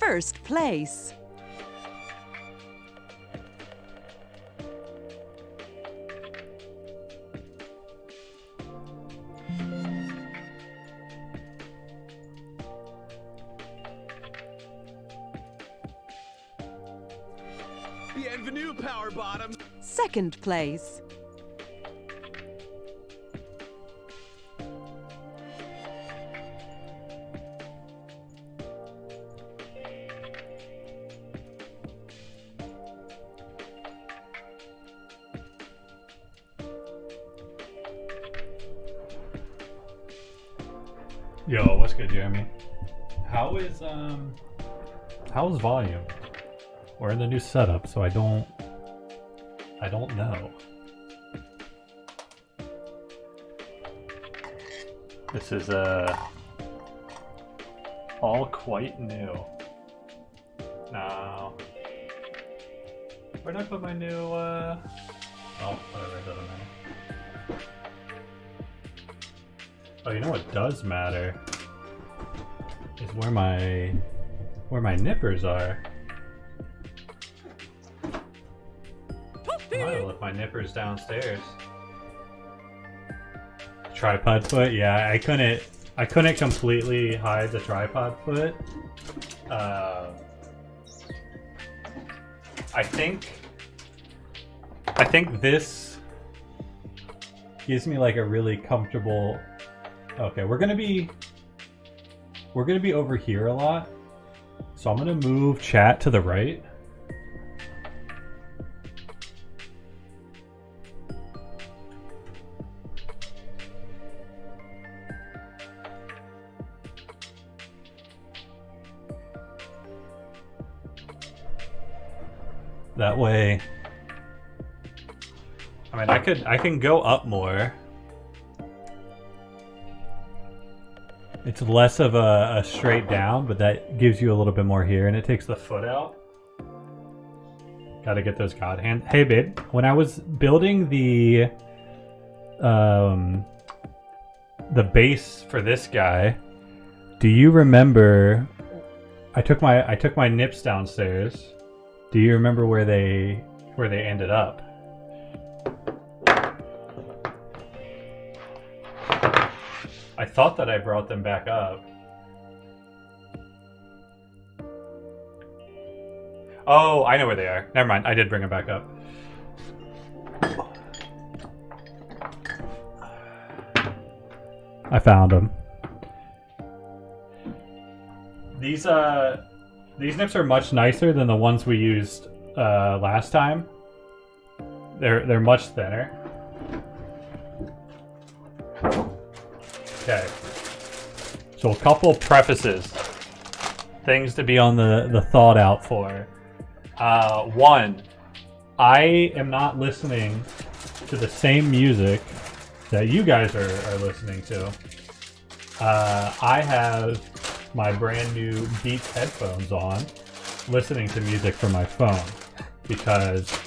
first place. Bienvenue, Power Bottom. Second place. Yo, what's good, Jeremy? How is volume? We're in the new setup, so I don't know. This is all quite new. Now, where did I put my new oh, whatever, it doesn't matter. Oh, you know what does matter is where my nippers are. I might have left my nippers downstairs. Tripod foot, yeah, I couldn't completely hide the tripod foot. I think this gives me like a really comfortable. Okay, we're gonna be over here a lot, so I'm gonna move chat to the right. That way, I mean, I can go up more. It's less of a straight down, but that gives you a little bit more here, and it takes the foot out. Gotta get those God hands. Hey, babe, when I was building the base for this guy, do you remember? I took my nips downstairs. Do you remember where they ended up? I thought that I brought them back up. Oh, I know where they are. Never mind, I did bring them back up. I found them. These nips are much nicer than the ones we used last time. They're much thinner. Okay. So a couple prefaces. Things to be on the thought out for. One, I am not listening to the same music that you guys are listening to. I have my brand new Beats headphones on, listening to music from my phone because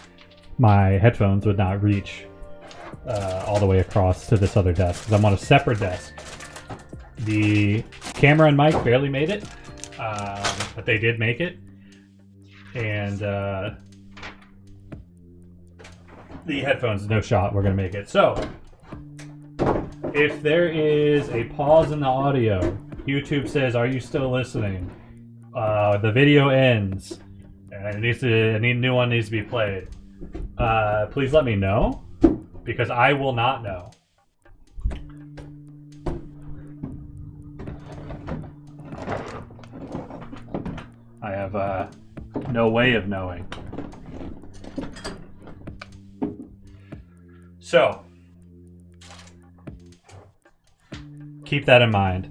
my headphones would not reach all the way across to this other desk because I'm on a separate desk. The camera and mic barely made it, but they did make it, and the headphones, no shot, we're gonna make it. So if there is a pause in the audio, YouTube says, "Are you still listening?" The video ends, and a new one needs to be played. Please let me know, because I will not know. I have no way of knowing. So, keep that in mind.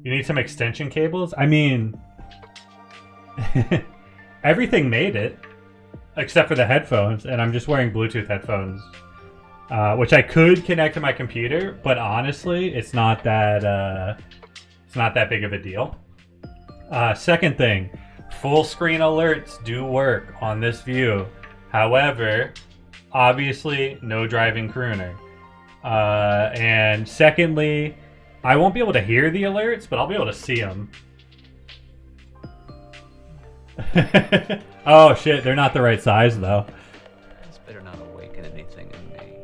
You need some extension cables. I mean, everything made it, except for the headphones, and I'm just wearing Bluetooth headphones, which I could connect to my computer, but honestly, it's not that big of a deal. Second thing, full screen alerts do work on this view. However, obviously, no driving crooner. And secondly, I won't be able to hear the alerts, but I'll be able to see them. Oh shit, they're not the right size though. This better not awaken anything in me.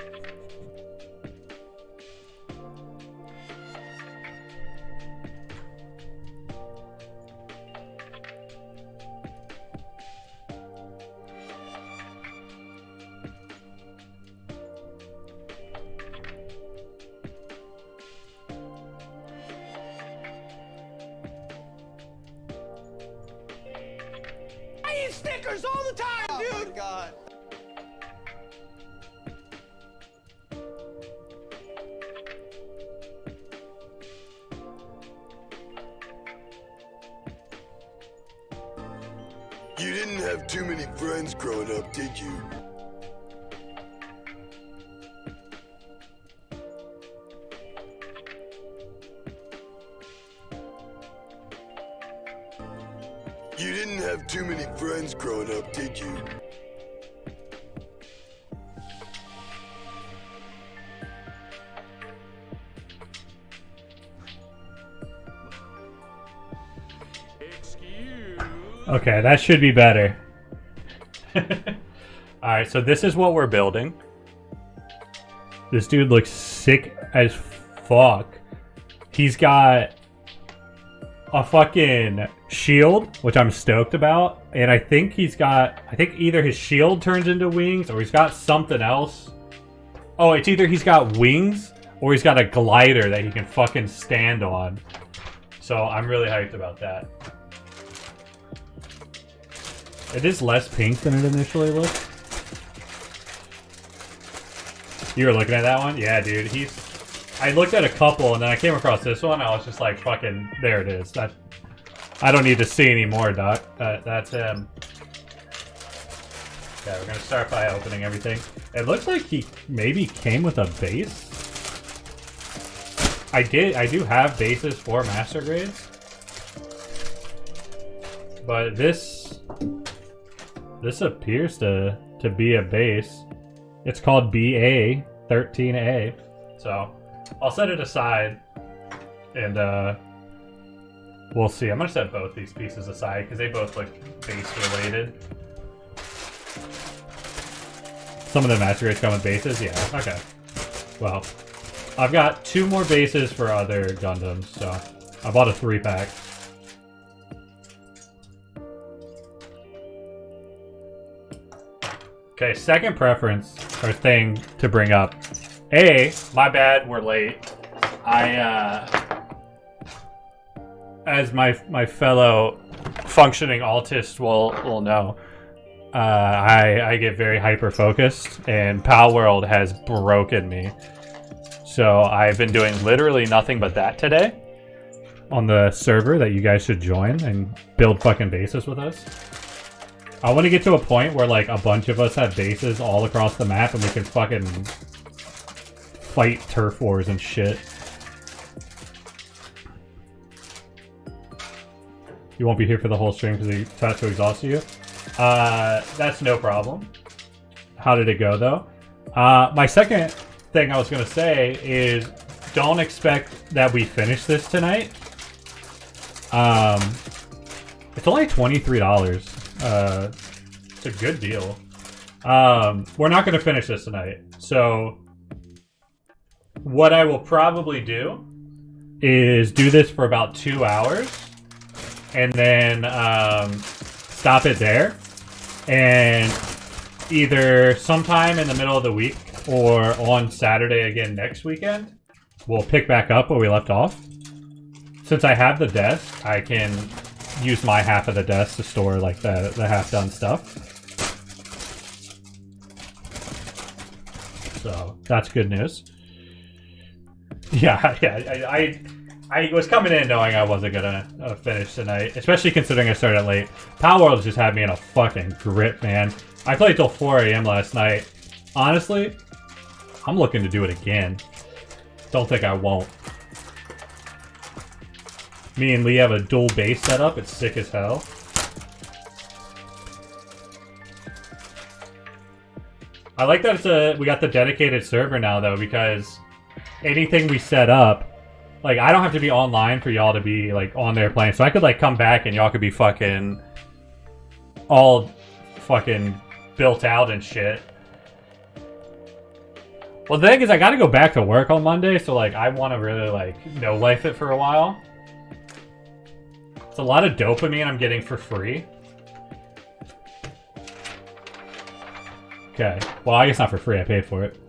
I eat Snickers all the time, dude! Oh my god. You didn't have too many friends growing up, did you? You didn't have too many friends growing up, did you? Excuse. Okay, that should be better. Alright, so this is what we're building. This dude looks sick as fuck. He's got a fucking shield, which I'm stoked about. And I think he's got... I think either his shield turns into wings or he's got something else. Oh, it's either he's got wings or he's got a glider that he can fucking stand on. So I'm really hyped about that. It is less pink than it initially looked. You were looking at that one? Yeah, dude. I looked at a couple and then I came across this one. I was just like, fucking, there it is. I don't need to see any more, Doc. That's him. Yeah, we're gonna start by opening everything. It looks like he maybe came with a base. I do have bases for master grades. But this appears to be a base. It's called BA 13A. So I'll set it aside and we'll see. I'm gonna set both these pieces aside because they both look base related. Some of the master grades come with bases? Yeah, okay. Well, I've got 2 more bases for other Gundams, so I bought a 3-pack. Okay, second preference or thing to bring up. My bad, we're late. As my fellow functioning autist will know, I get very hyper focused, and Pal World has broken me. So I've been doing literally nothing but that today on the server that you guys should join and build fucking bases with us. I want to get to a point where like a bunch of us have bases all across the map and we can fucking fight turf wars and shit. You won't be here for the whole stream because he tries to exhaust you. That's no problem. How did it go though? My second thing I was gonna say is don't expect that we finish this tonight. It's only $23. It's a good deal. We're not gonna finish this tonight. So what I will probably do is do this for about 2 hours and then stop it there, and either sometime in the middle of the week or on Saturday again next weekend, we'll pick back up where we left off. Since I have the desk, I can use my half of the desk to store like the half-done stuff. So that's good news. Yeah, I was coming in knowing I wasn't gonna finish tonight, especially considering I started late. Power World just had me in a fucking grip, man. I played till 4 a.m. last night. Honestly, I'm looking to do it again. Don't think I won't. Me and Lee have a dual base setup. It's sick as hell. I like that we got the dedicated server now though, because anything we set up, like, I don't have to be online for y'all to be like on there playing. So I could like come back and y'all could be fucking all fucking built out and shit. Well, the thing is, I gotta go back to work on Monday, so like I want to really like no-life it for a while. It's a lot of dopamine I'm getting for free. Okay, well I guess not for free, I paid for it.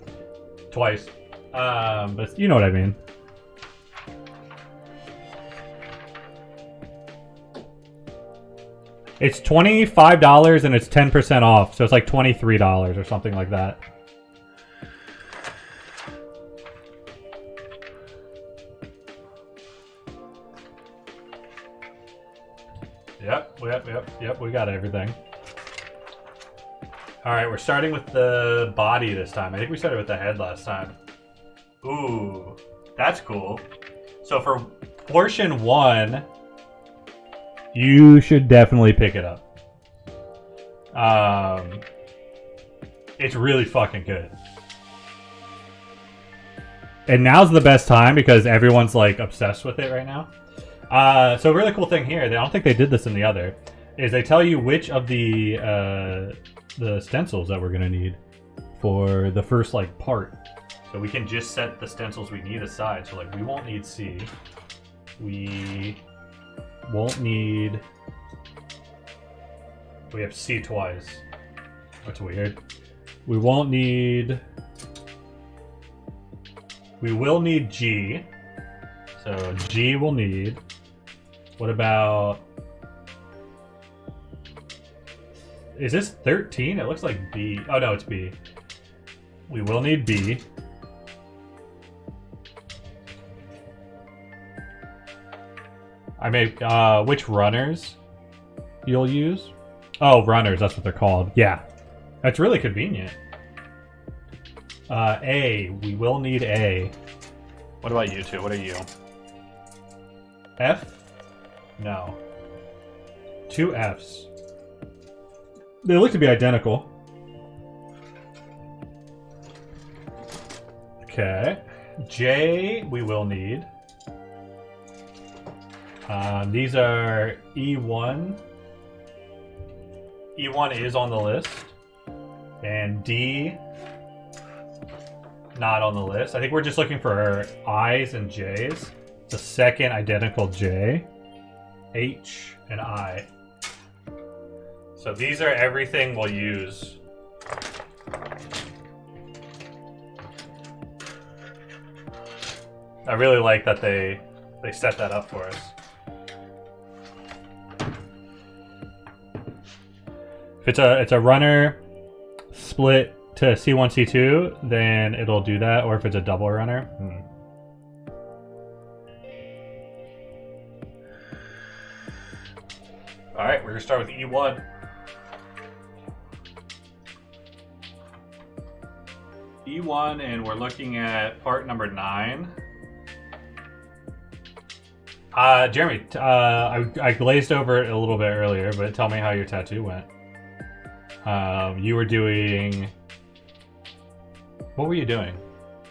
Twice. But you know what I mean. It's $25 and it's 10% off, so it's like $23 or something like that. Yep, we got everything. Alright, we're starting with the body this time. I think we started with the head last time. Ooh, that's cool. So for portion 1, you should definitely pick it up. It's really fucking good. And now's the best time because everyone's like obsessed with it right now. So a really cool thing here, I don't think they did this in the other, is they tell you which of the stencils that we're gonna need for the first like part. So we can just set the stencils we need aside. So like we won't need C. We won't need... We have C twice. That's weird. We won't need... We will need G. So G we'll need. What about... Is this 13? It looks like B. Oh no, it's B. We will need B. I make, which runners you'll use? Oh, runners, that's what they're called. Yeah. That's really convenient. A. We will need A. What about you two? What are you? F? No. 2 Fs. They look to be identical. Okay. J, we will need. These are E1. E1 is on the list. And D, not on the list. I think we're just looking for I's and J's. The second identical J, H, and I. So these are everything we'll use. I really like that they set that up for us. If it's a runner split to C1, C2, then it'll do that, or if it's a double runner. Alright, we're gonna start with E1. E1, and we're looking at part number 9. Jeremy, I glazed over it a little bit earlier, but tell me how your tattoo went. You were doing... What were you doing?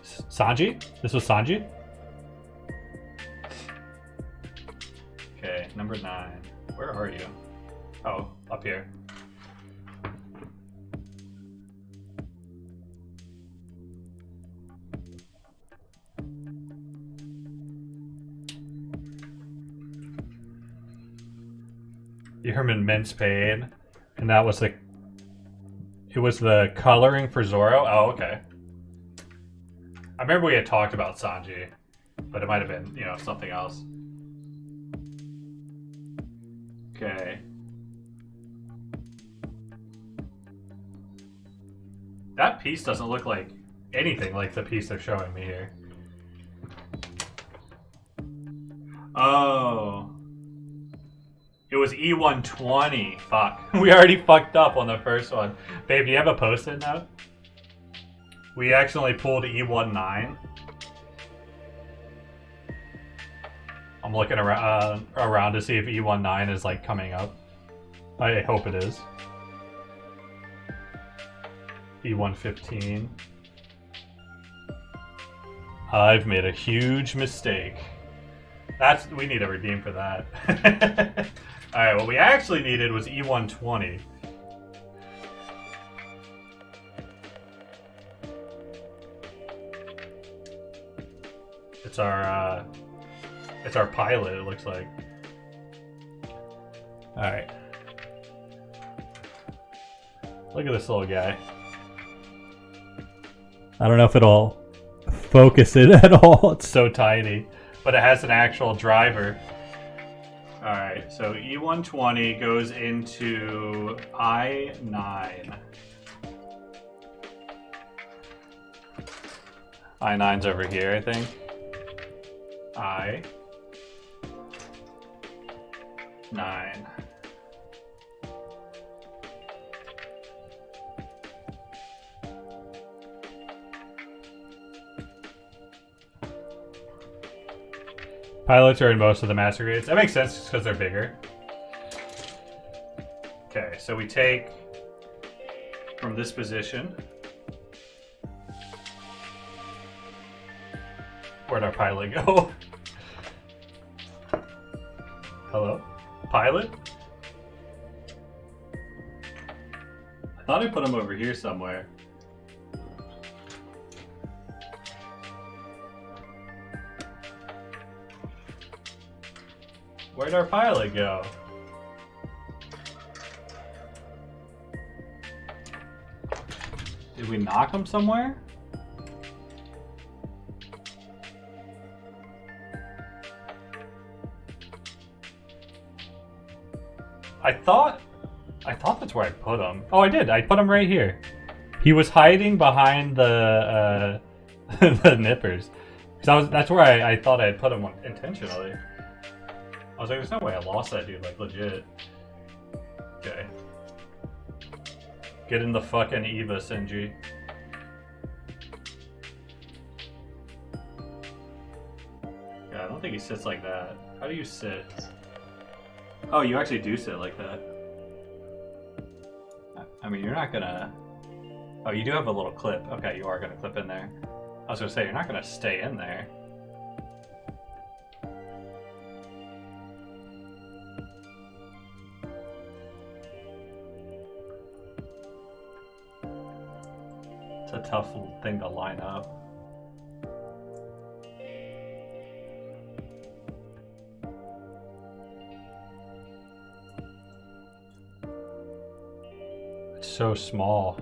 Sanji? This was Sanji? Okay, number 9. Where are you? Oh, up here. You're in immense pain, and that was the... It was the coloring for Zoro? Oh, okay. I remember we had talked about Sanji, but it might have been, you know, something else. Okay. That piece doesn't look like anything like the piece they're showing me here. Oh. It was E120. Fuck. We already fucked up on the first one. Babe, do you have a post-it note? We accidentally pulled E19. I'm looking around to see if E19 is like coming up. I hope it is. E115. I've made a huge mistake. We need a redeem for that. Alright, what we actually needed was E120. It's our pilot, it looks like. Alright. Look at this little guy. I don't know if it'll focus it at all. It's so tiny. But it has an actual driver. Alright, so E120 goes into I9. I9's over here, I think. I9. Pilots are in most of the master grades. That makes sense just because they're bigger. Okay, so we take from this position. Where'd our pilot go? Hello? Pilot? I thought I put him over here somewhere. Where'd our pilot go? Did we knock him somewhere? I thought that's where I put him. Oh, I did. I put him right here. He was hiding behind the the nippers. Because that's where I thought I had put him intentionally. I was like, there's no way I lost that dude, like, legit. Okay. Get in the fucking Eva, Sinji. Yeah, I don't think he sits like that. How do you sit? Oh, you actually do sit like that. I mean, you're not gonna... Oh, you do have a little clip. Okay, you are gonna clip in there. I was gonna say, you're not gonna stay in there. It's a tough thing to line up. It's so small.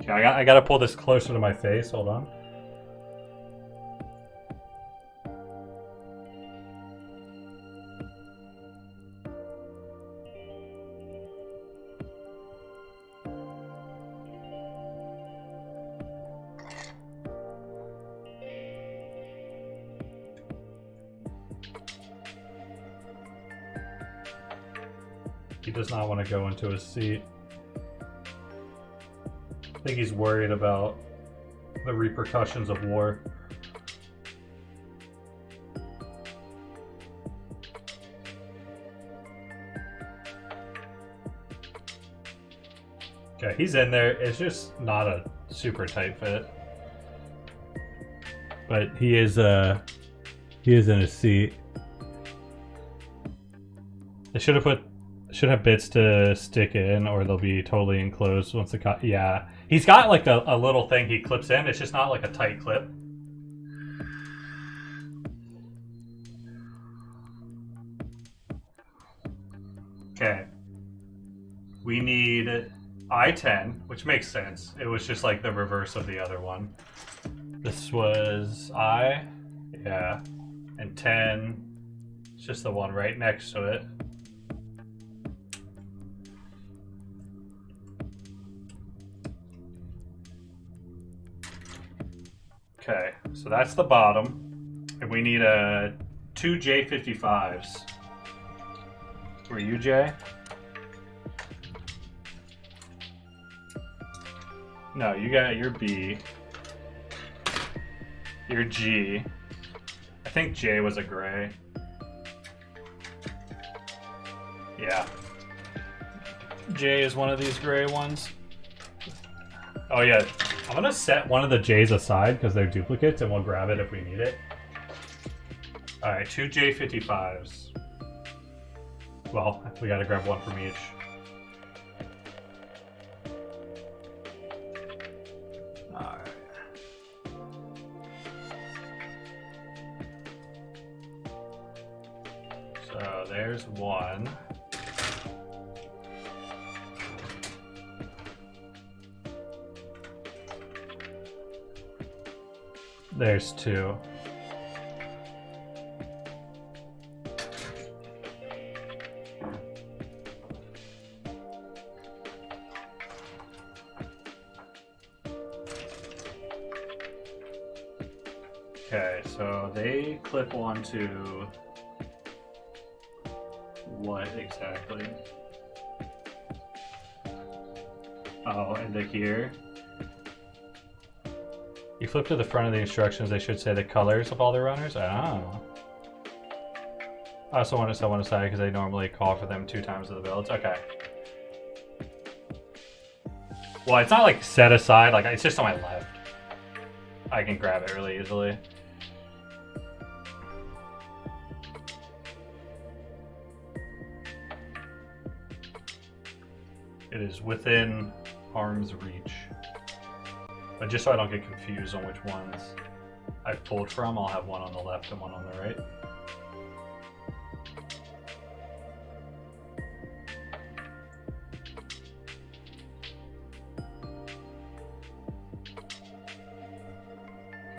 Okay, I gotta pull this closer to my face. Hold on. He does not want to go into his seat. I think he's worried about the repercussions of war. Okay, he's in there. It's just not a super tight fit. But he is in his seat. They should have bits to stick in, or they'll be totally enclosed once the yeah. He's got like a little thing he clips in. It's just not like a tight clip. Okay. We need I-10, which makes sense. It was just like the reverse of the other one. This was I, yeah, and 10. It's just the one right next to it. Okay, so that's the bottom, and we need two J55s. Were you J? No, you got your B. Your G. I think J was a gray. Yeah. J is one of these gray ones. Oh yeah. I'm gonna set one of the J's aside because they're duplicates and we'll grab it if we need it. Alright, two J55s. Well, we gotta grab one from each. Alright. So there's one. There's two. Okay, so they clip onto what exactly? Oh, and the here. You flip to the front of the instructions, they should say the colors of all the runners. Oh. I also want to set one aside because they normally call for them 2 times the builds. Okay. Well, it's not like set aside, like it's just on my left. I can grab it really easily. It is within arm's reach. But just so I don't get confused on which ones I've pulled from, I'll have one on the left and one on the right.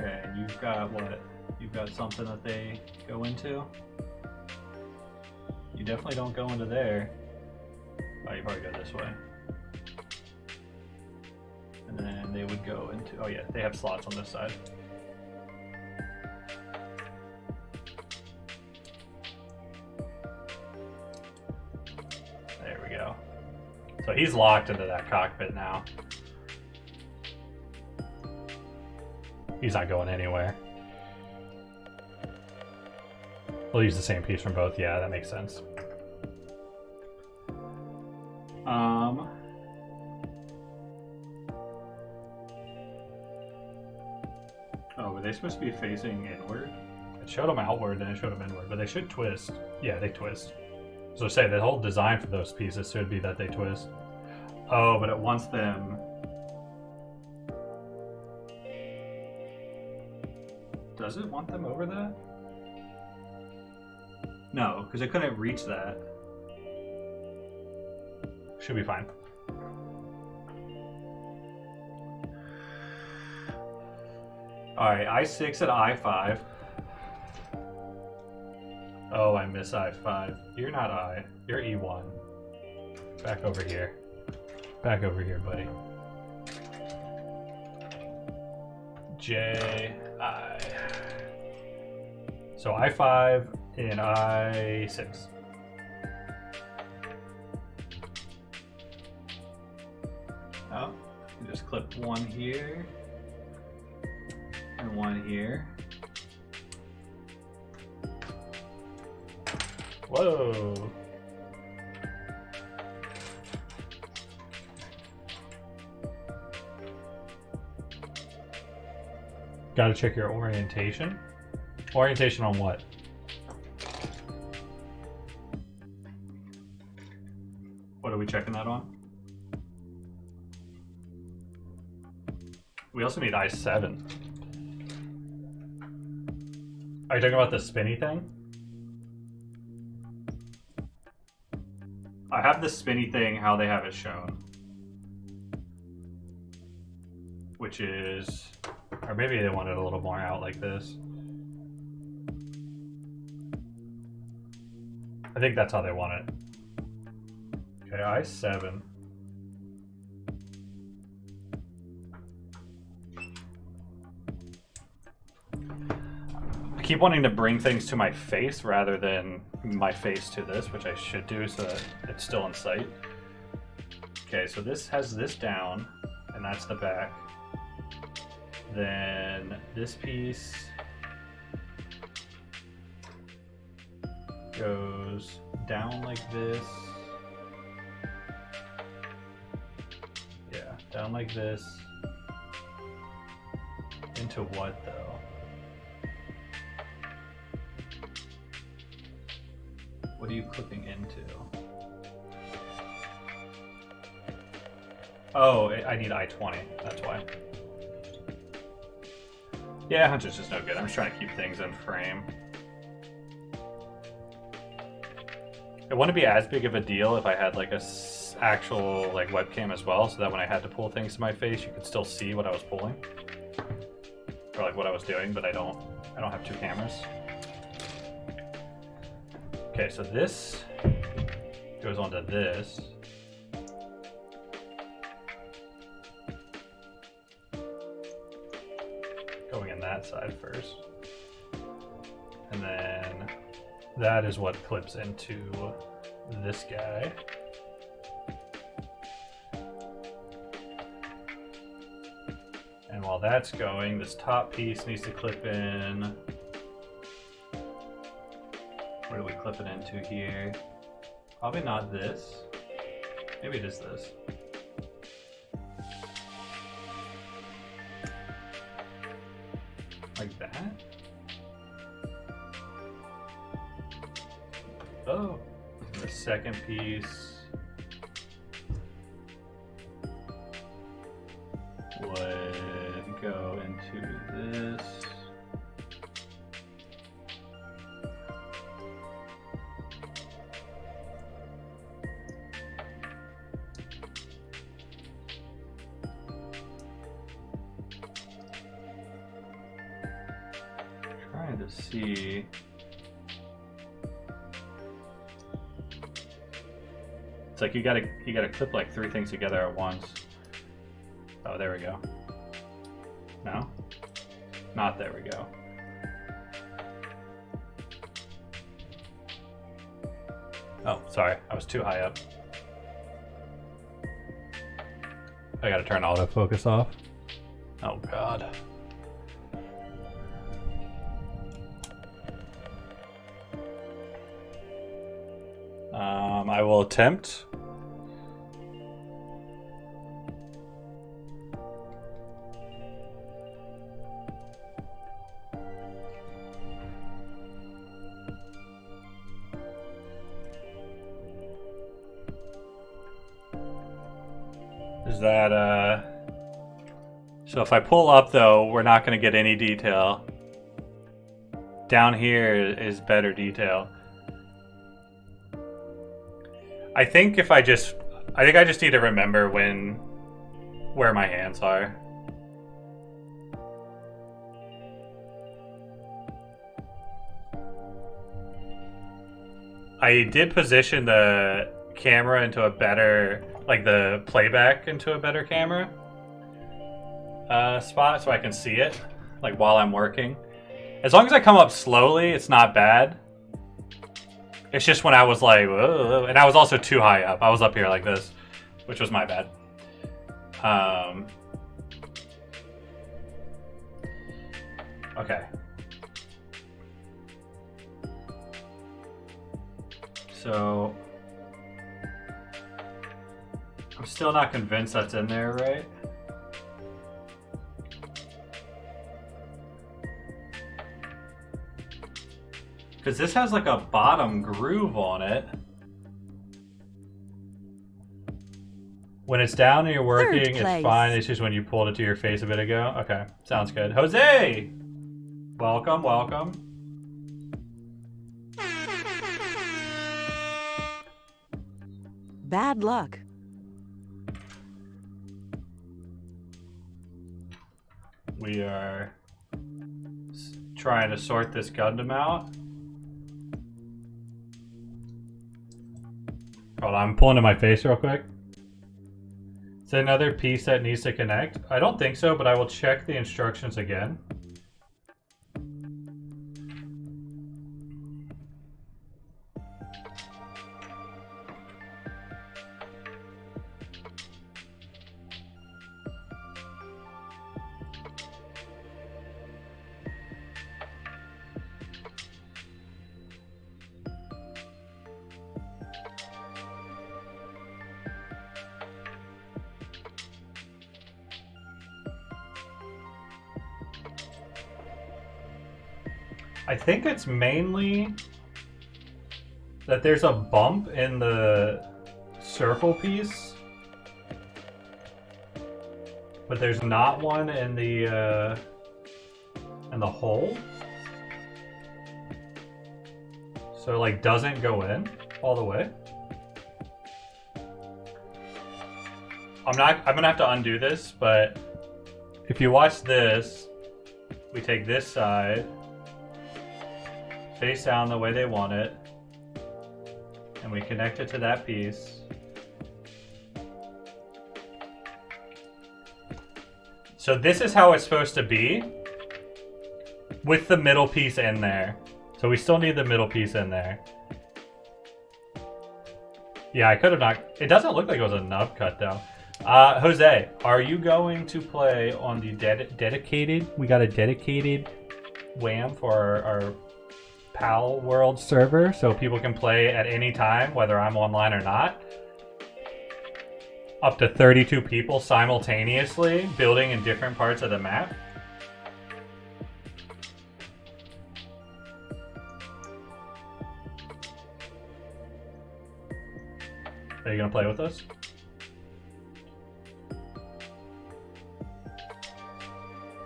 Okay, and you've got what? You've got something that they go into? You definitely don't go into there. Oh, you probably go this way. And then they would go into, oh yeah, they have slots on this side. There we go. So he's locked into that cockpit now. He's not going anywhere. We'll use the same piece from both. Yeah, that makes sense. Oh, were they supposed to be facing inward? It showed them outward and it showed them inward, but they should twist. Yeah, they twist. So say the whole design for those pieces should be that they twist. Oh, but it wants them. Does it want them over that? No, because it couldn't reach that. Should be fine. Alright, I6 at I5. Oh, I miss I5. You're not I. You're E1. Back over here. Back over here, buddy. J, I. So I5 and I6. Oh, you just clip one here and one here. Whoa. Gotta check your orientation. Orientation on what? What are we checking that on? We also need I7. Are you talking about the spinny thing? I have the spinny thing how they have it shown. Which is, or maybe they want it a little more out like this. I think that's how they want it. Okay, I7. I keep wanting to bring things to my face rather than my face to this, which I should do so that it's still in sight. Okay, so this has this down, and that's the back. Then this piece goes down like this. Yeah, down like this. Into what though? What are you clipping into? Oh, I need I20, that's why. Yeah, hunch is just no good. I'm just trying to keep things in frame. It wouldn't be as big of a deal if I had like a actual like webcam as well, so that when I had to pull things to my face, you could still see what I was pulling, or like what I was doing. But I don't have two cameras. Okay, so this goes onto this. Going in that side first. And then that is what clips into this guy. And while that's going, this top piece needs to clip in. Where do we clip it into here? Probably not this. Maybe it is this. Like that? Oh, the second piece would go into this. Trying to see. It's like you gotta clip like 3 things together at once. Oh, there we go. No? Not there we go. Oh, sorry, I was too high up. I gotta turn autofocus off. Oh god. I will attempt. Is that, so if I pull up though, we're not going to get any detail. Down here is better detail. I think I just need to remember where my hands are. I did position the camera into a better, like the playback into a better camera spot so I can see it, like while I'm working. As long as I come up slowly, it's not bad. It's just when I was like, whoa, and I was also too high up. I was up here like this, which was my bad. Okay. So, I'm still not convinced that's in there, right? Because this has like a bottom groove on it. When it's down and you're working, it's fine. It's just when you pulled it to your face a bit ago. Okay, sounds good. Jose! Welcome, welcome. Bad luck. We are trying to sort this Gundam out. Hold on, I'm pulling to my face real quick. Is there another piece that needs to connect? I don't think so, but I will check the instructions again. I think it's mainly that there's a bump in the circle piece, but there's not one in the hole. So it like doesn't go in. all the way. I'm gonna have to undo this, but if you watch this, we take this side, face down the way they want it, and we connect it to that piece. So this is how it's supposed to be, with the middle piece in there. So we still need the middle piece in there. Yeah, I could have not. It doesn't look like it was a nub cut though. Jose, are you going to play on the dedicated? We got a dedicated WAM for our PAL World server, so people can play at any time, whether I'm online or not. Up to 32 people simultaneously building in different parts of the map. Are you gonna play with us?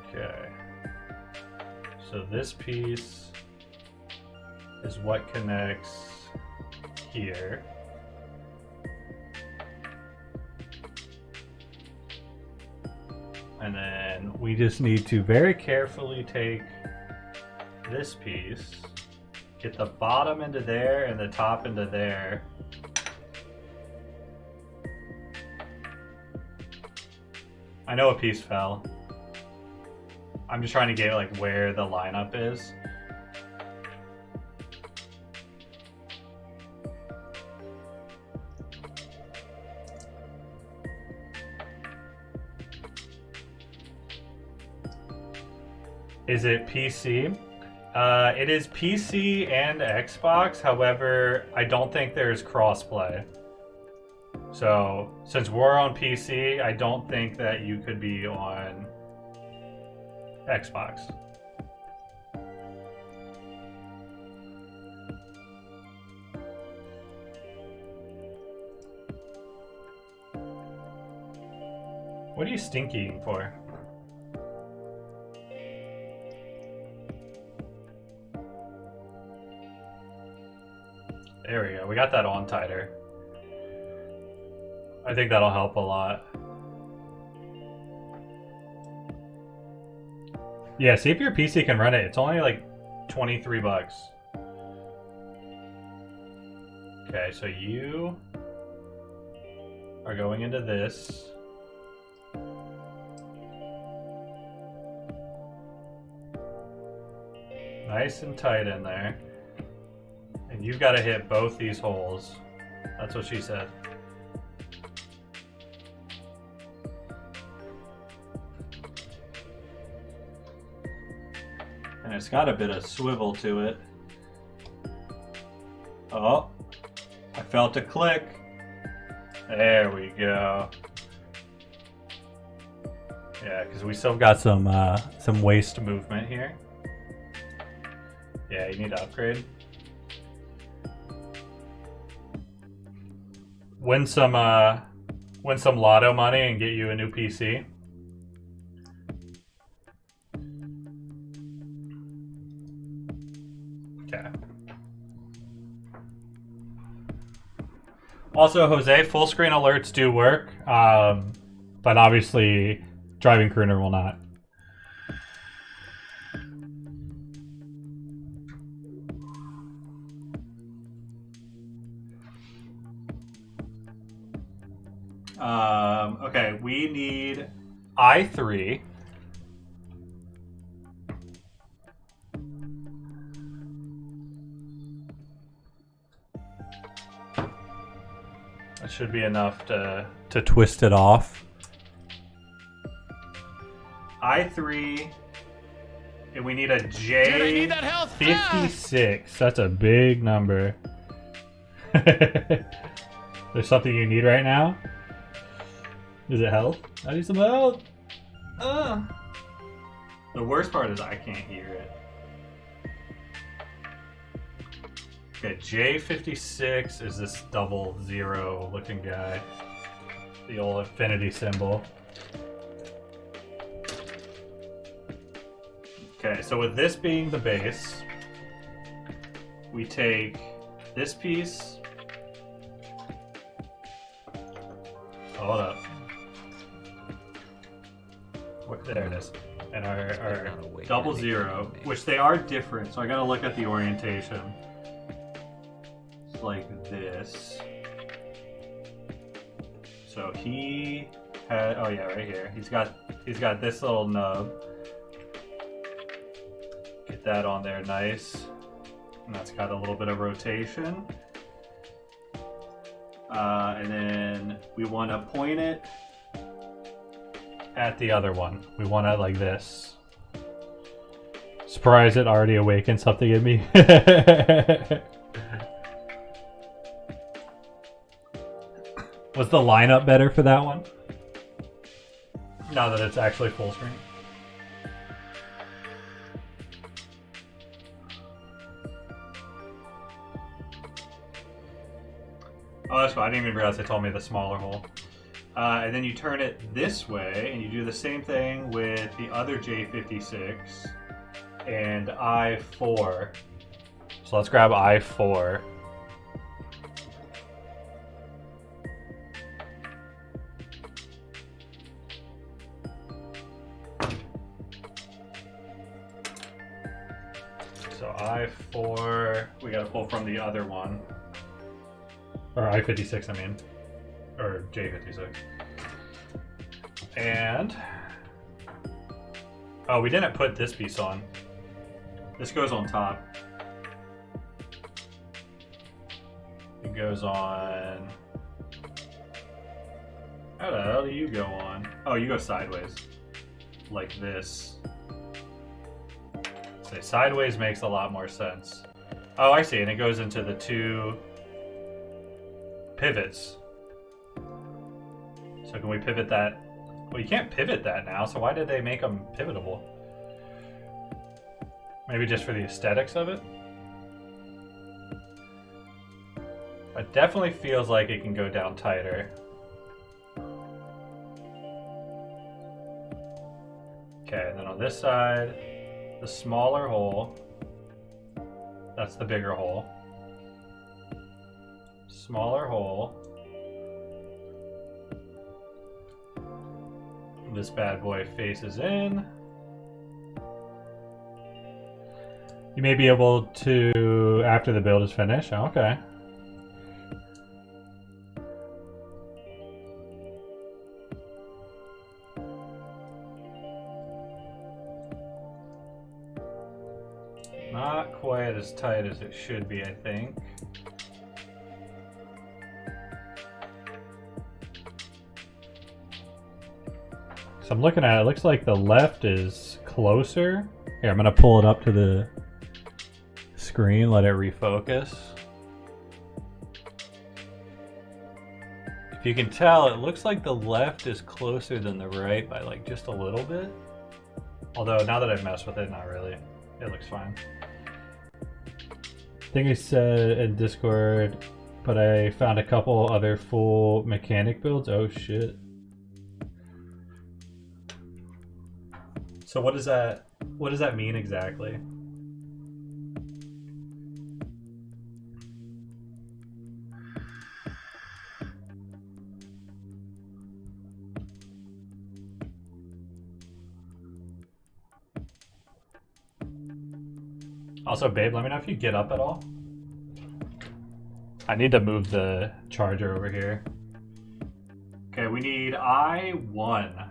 Okay. So this piece is what connects here. And then we just need to very carefully take this piece, get the bottom into there and the top into there. I know a piece fell. I'm just trying to get like where the lineup is. Is it PC? It is PC and Xbox. However, I don't think there's crossplay. So, since we're on PC, I don't think that you could be on Xbox. What are you stinking for? There we go. We got that on tighter. I think that'll help a lot. Yeah, see if your PC can run it. It's only like 23 bucks. Okay, so you are going into this. Nice and tight in there. And you've got to hit both these holes. That's what she said. And it's got a bit of swivel to it. Oh, I felt a click. There we go. Yeah, because we still got some waist movement here. Yeah, you need to upgrade. Win some lotto money and get you a new PC. Okay. Also, Jose, full screen alerts do work, but obviously driving crooner will not. Okay, we need I3. That should be enough to twist it off. I3, and we need a J. Dude, I need that health 56. That's a big number. There's something you need right now? Is it health? I need some health. The worst part is I can't hear it. Okay, J56 is this 00 looking guy. The old infinity symbol. Okay, so with this being the base, we take this piece hold up. There it is. And our 00, which they are different, so I gotta look at the orientation. It's like this. So he had, oh yeah, right here. He's got this little nub. Get that on there, nice. And that's got a little bit of rotation. And then we want to point it at the other one. We want it like this. Surprise, it already awakened something in me. Was the lineup better for that one? Now that it's actually full screen. Oh, that's cool. I didn't even realize they told me the smaller hole. And then you turn it this way, and you do the same thing with the other J56 and I4. So let's grab I4. So I4, we gotta pull from the other one. Or I56, I mean. Or J56. And... oh, we didn't put this piece on. This goes on top. It goes on... how the hell do you go on? Oh, you go sideways. Like this. So sideways makes a lot more sense. Oh, I see, and it goes into the two pivots. So can we pivot that? Well, you can't pivot that now, so why did they make them pivotable? Maybe just for the aesthetics of it? It definitely feels like it can go down tighter. Okay, and then on this side, the smaller hole, that's the bigger hole. Smaller hole. This bad boy faces in. You may be able to, after the build is finished. Oh, okay. Not quite as tight as it should be, I think. So I'm looking at it, it looks like the left is closer. Here, I'm gonna pull it up to the screen, let it refocus. If you can tell, it looks like the left is closer than the right by like just a little bit. Although now that I've messed with it, not really. It looks fine. I think I said in Discord, but I found a couple other full mechanic builds. Oh shit. So what does that mean exactly? Also, babe, let me know if you get up at all. I need to move the charger over here. Okay, we need I1.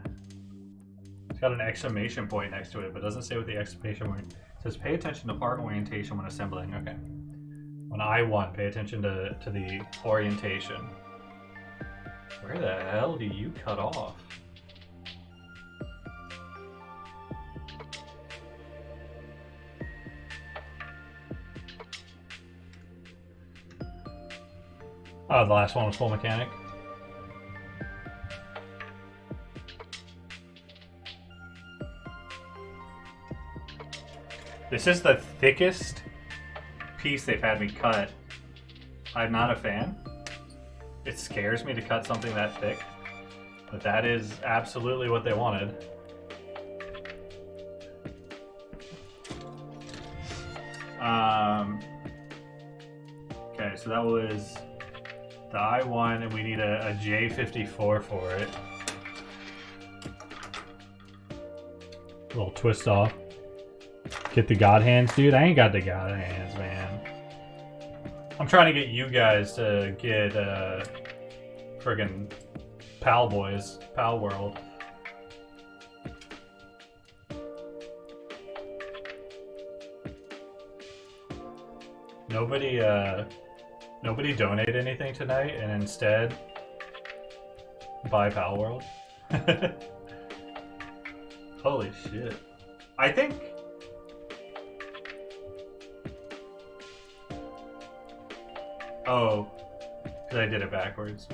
It's got an exclamation point next to it, but it doesn't say what the exclamation point. It says pay attention to part orientation when assembling. Okay. On I1, pay attention to the orientation. Where the hell do you cut off? Oh, the last one was full mechanic. This is the thickest piece they've had me cut. I'm not a fan. It scares me to cut something that thick, but that is absolutely what they wanted. Okay, so that was the I-1, and we need a J54 for it. A little twist off. Get the God hands, dude. I ain't got the God hands, man. I'm trying to get you guys to get friggin' Pal Boys, Pal World. Nobody donate anything tonight, and instead buy Pal World. Holy shit! I think. Oh, because I did it backwards.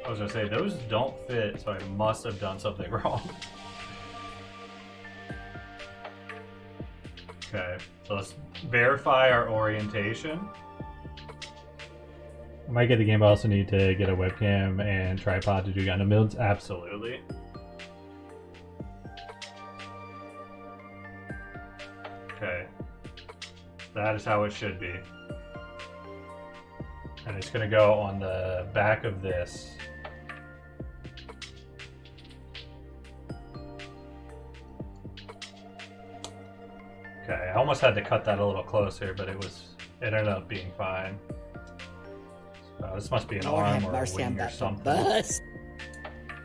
I was gonna say those don't fit, so I must have done something wrong. Okay, so let's verify our orientation. I might get the game, but I also need to get a webcam and tripod to do Gundam builds. Absolutely. Okay. That is how it should be. And it's going to go on the back of this. Okay, I almost had to cut that a little closer, but it ended up being fine. This must be an arm or a wing or something.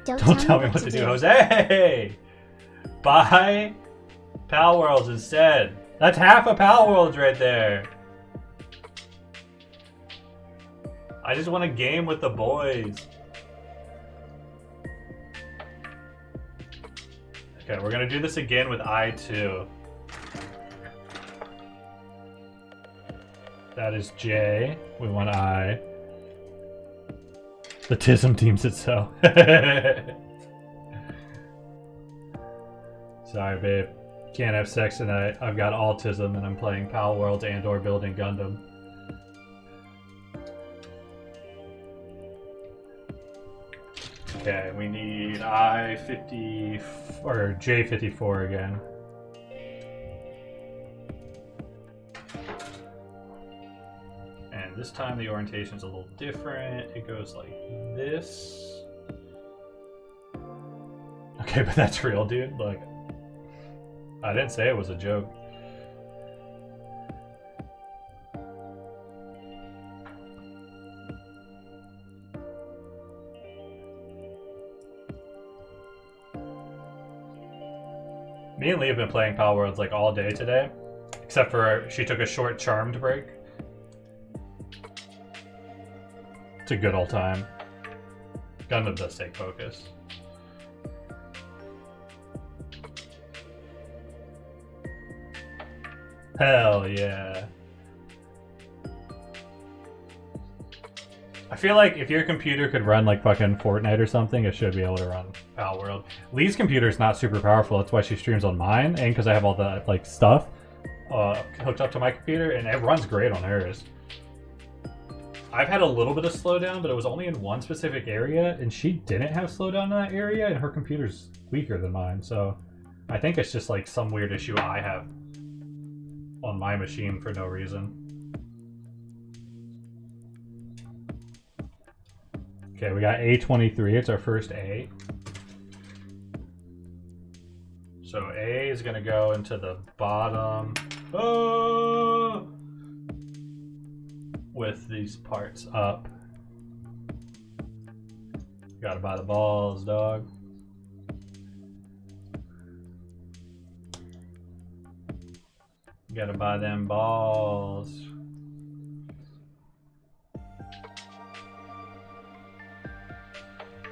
Don't tell me what to do, Jose! Buy Pal Worlds instead. That's half a Pal Worlds right there. I just want a game with the boys. Okay, we're gonna do this again with I2. That is J. We want I. The Tism deems it so. Sorry, babe. Can't have sex tonight. I've got autism and I'm playing Pal Worlds and or building Gundam. Okay, we need I-50 or J-54 again. And this time the orientation's a little different. It goes like this. Okay, but that's real, dude. Like, I didn't say it was a joke. Me and Lee have been playing Pal Worlds like all day today, except for she took a short Charmed break. It's a good old time. Gundam does take focus. Hell yeah. I feel like if your computer could run like fucking Fortnite or something, it should be able to run Pal World. Lee's computer is not super powerful. That's why she streams on mine, and because I have all the like stuff hooked up to my computer, and it runs great on hers. I've had a little bit of slowdown, but it was only in one specific area, and she didn't have slowdown in that area, and her computer's weaker than mine. So I think it's just like some weird issue I have on my machine for no reason. Okay, we got A23. It's our first A. So A is going to go into the bottom with these parts up. Gotta buy the balls, dog. Gotta buy them balls.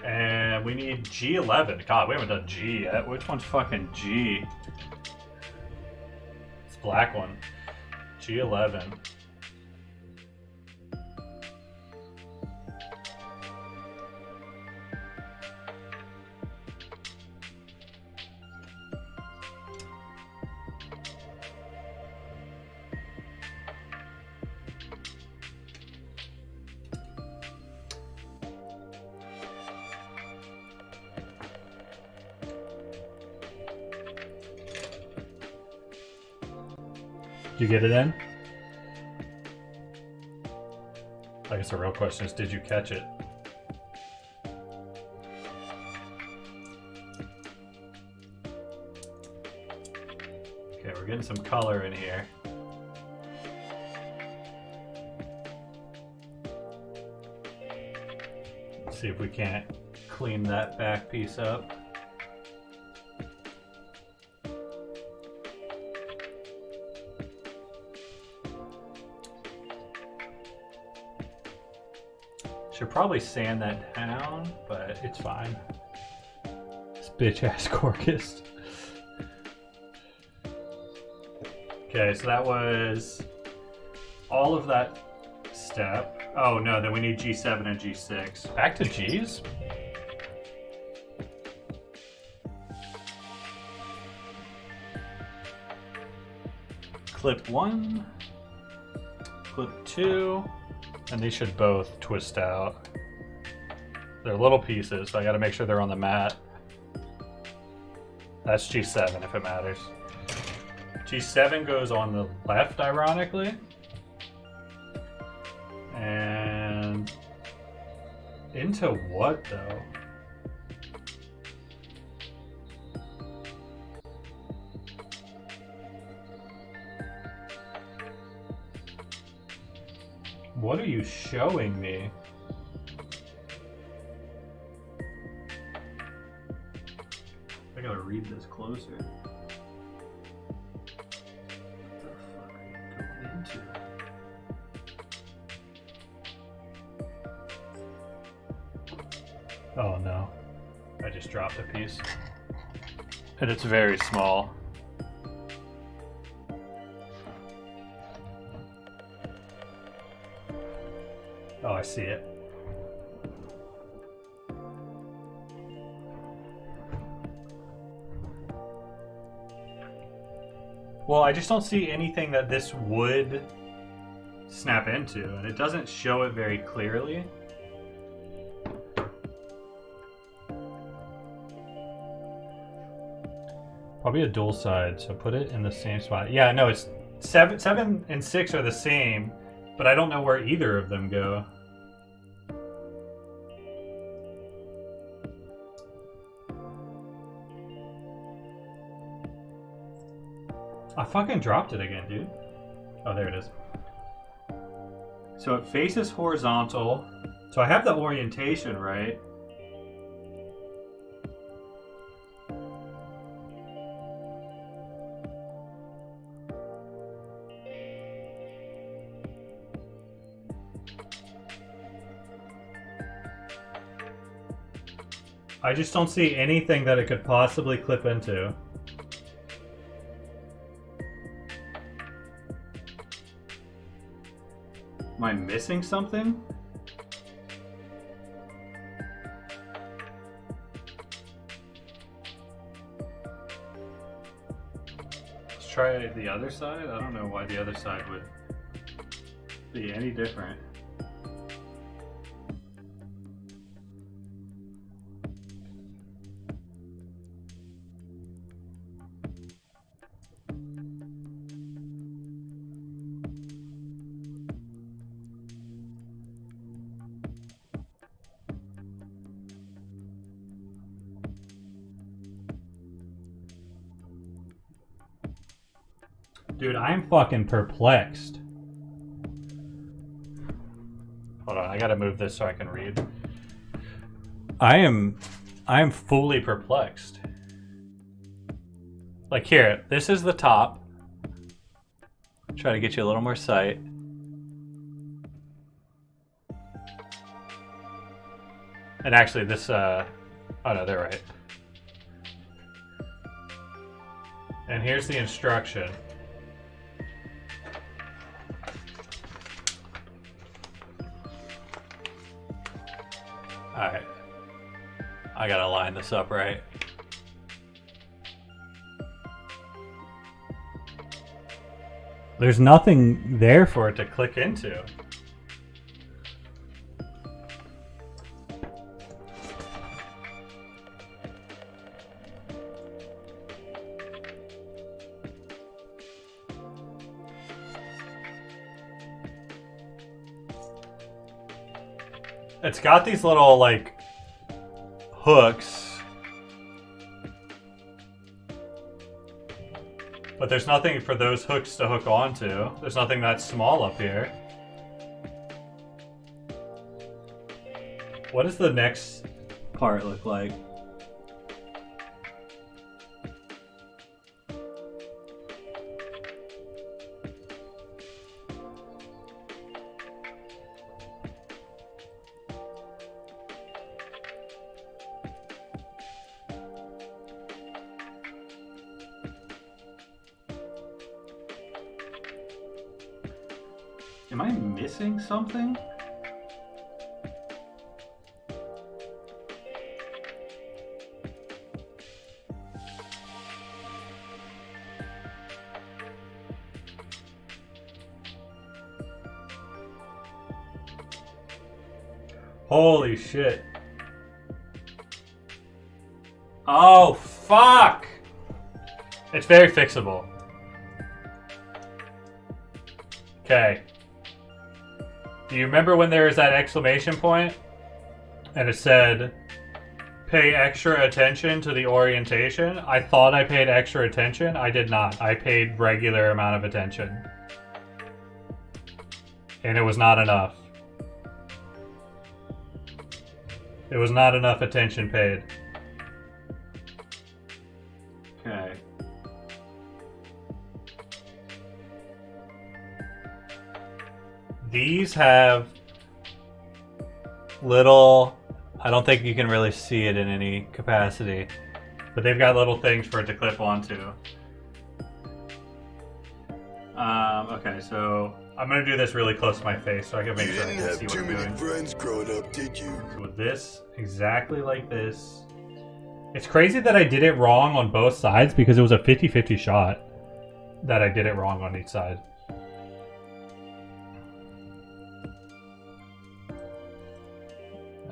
And we need G11. God, we haven't done G yet. Which one's fucking G? It's the black one. G11. Did you get it in? I guess the real question is, did you catch it? Okay, we're getting some color in here. Let's see if we can't clean that back piece up. Should probably sand that down, but it's fine. This bitch ass Corcus. Okay, so that was all of that step. Oh no, then we need G7 and G6. Back to Gs? Clip 1, clip 2, and these should both twist out. They're little pieces, so I gotta make sure they're on the mat. That's G7 if it matters. G7 goes on the left, ironically. And into what though? What are you showing me? I gotta read this closer. What the fuck are you going into? Oh no. I just dropped a piece. And it's very small. Oh, I see it. Well, I just don't see anything that this would snap into, and it doesn't show it very clearly. Probably a dual side, so put it in the same spot. Yeah, no, it's 7 and 6 are the same, but I don't know where either of them go. I fucking dropped it again, dude. Oh, there it is. So it faces horizontal. So I have the orientation right. I just don't see anything that it could possibly clip into. Am I missing something? Let's try the other side. I don't know why the other side would be any different. Dude, I'm fucking perplexed. Hold on, I gotta move this so I can read. I am fully perplexed. Like here, this is the top. Try to get you a little more sight. And actually this, oh no, they're right. And here's the instruction. Alright. I gotta line this up right. There's nothing there for it to click into. It's got these little, like, hooks. But there's nothing for those hooks to hook onto. There's nothing that small up here. What does the next part look like? Am I missing something? Holy shit. Oh, fuck! It's very fixable. Okay. Do you remember when there was that exclamation point? And it said, pay extra attention to the orientation? I thought I paid extra attention. I did not. I paid regular amount of attention. And it was not enough. It was not enough attention paid. Okay. These have little, I don't think you can really see it in any capacity, but they've got little things for it to clip onto. Okay, so I'm gonna do this really close to my face so I can make sure I can see what I'm doing. You didn't have too many friends growing up, did you? So with this, exactly like this. It's crazy that I did it wrong on both sides because it was a 50-50 shot that I did it wrong on each side.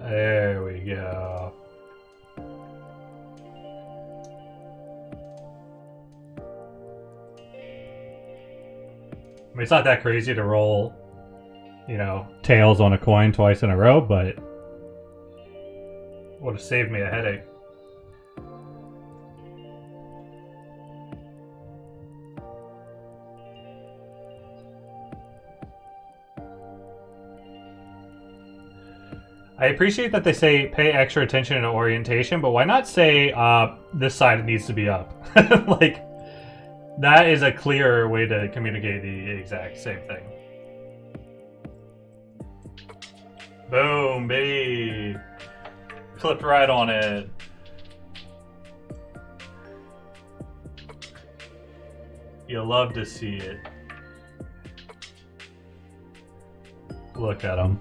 There we go. I mean, it's not that crazy to roll, you know, tails on a coin twice in a row, but would have saved me a headache. I appreciate that they say pay extra attention to orientation, but why not say this side needs to be up? Like, that is a clearer way to communicate the exact same thing. Boom, baby! Clipped right on it. You'll love to see it. Look at him.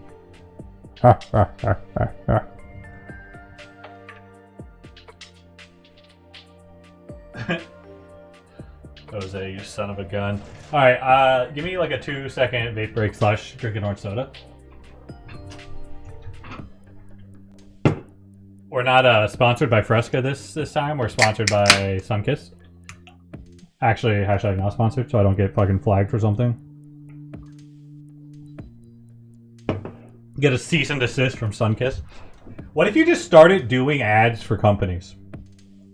Jose, you son of a gun. Alright, give me like a 2-second vape break / drinking orange soda. We're not sponsored by Fresca this time. We're sponsored by Sunkist. Actually, hashtag not sponsored, so I don't get fucking flagged for something. Get a cease and desist from Sunkist. What if you just started doing ads for companies?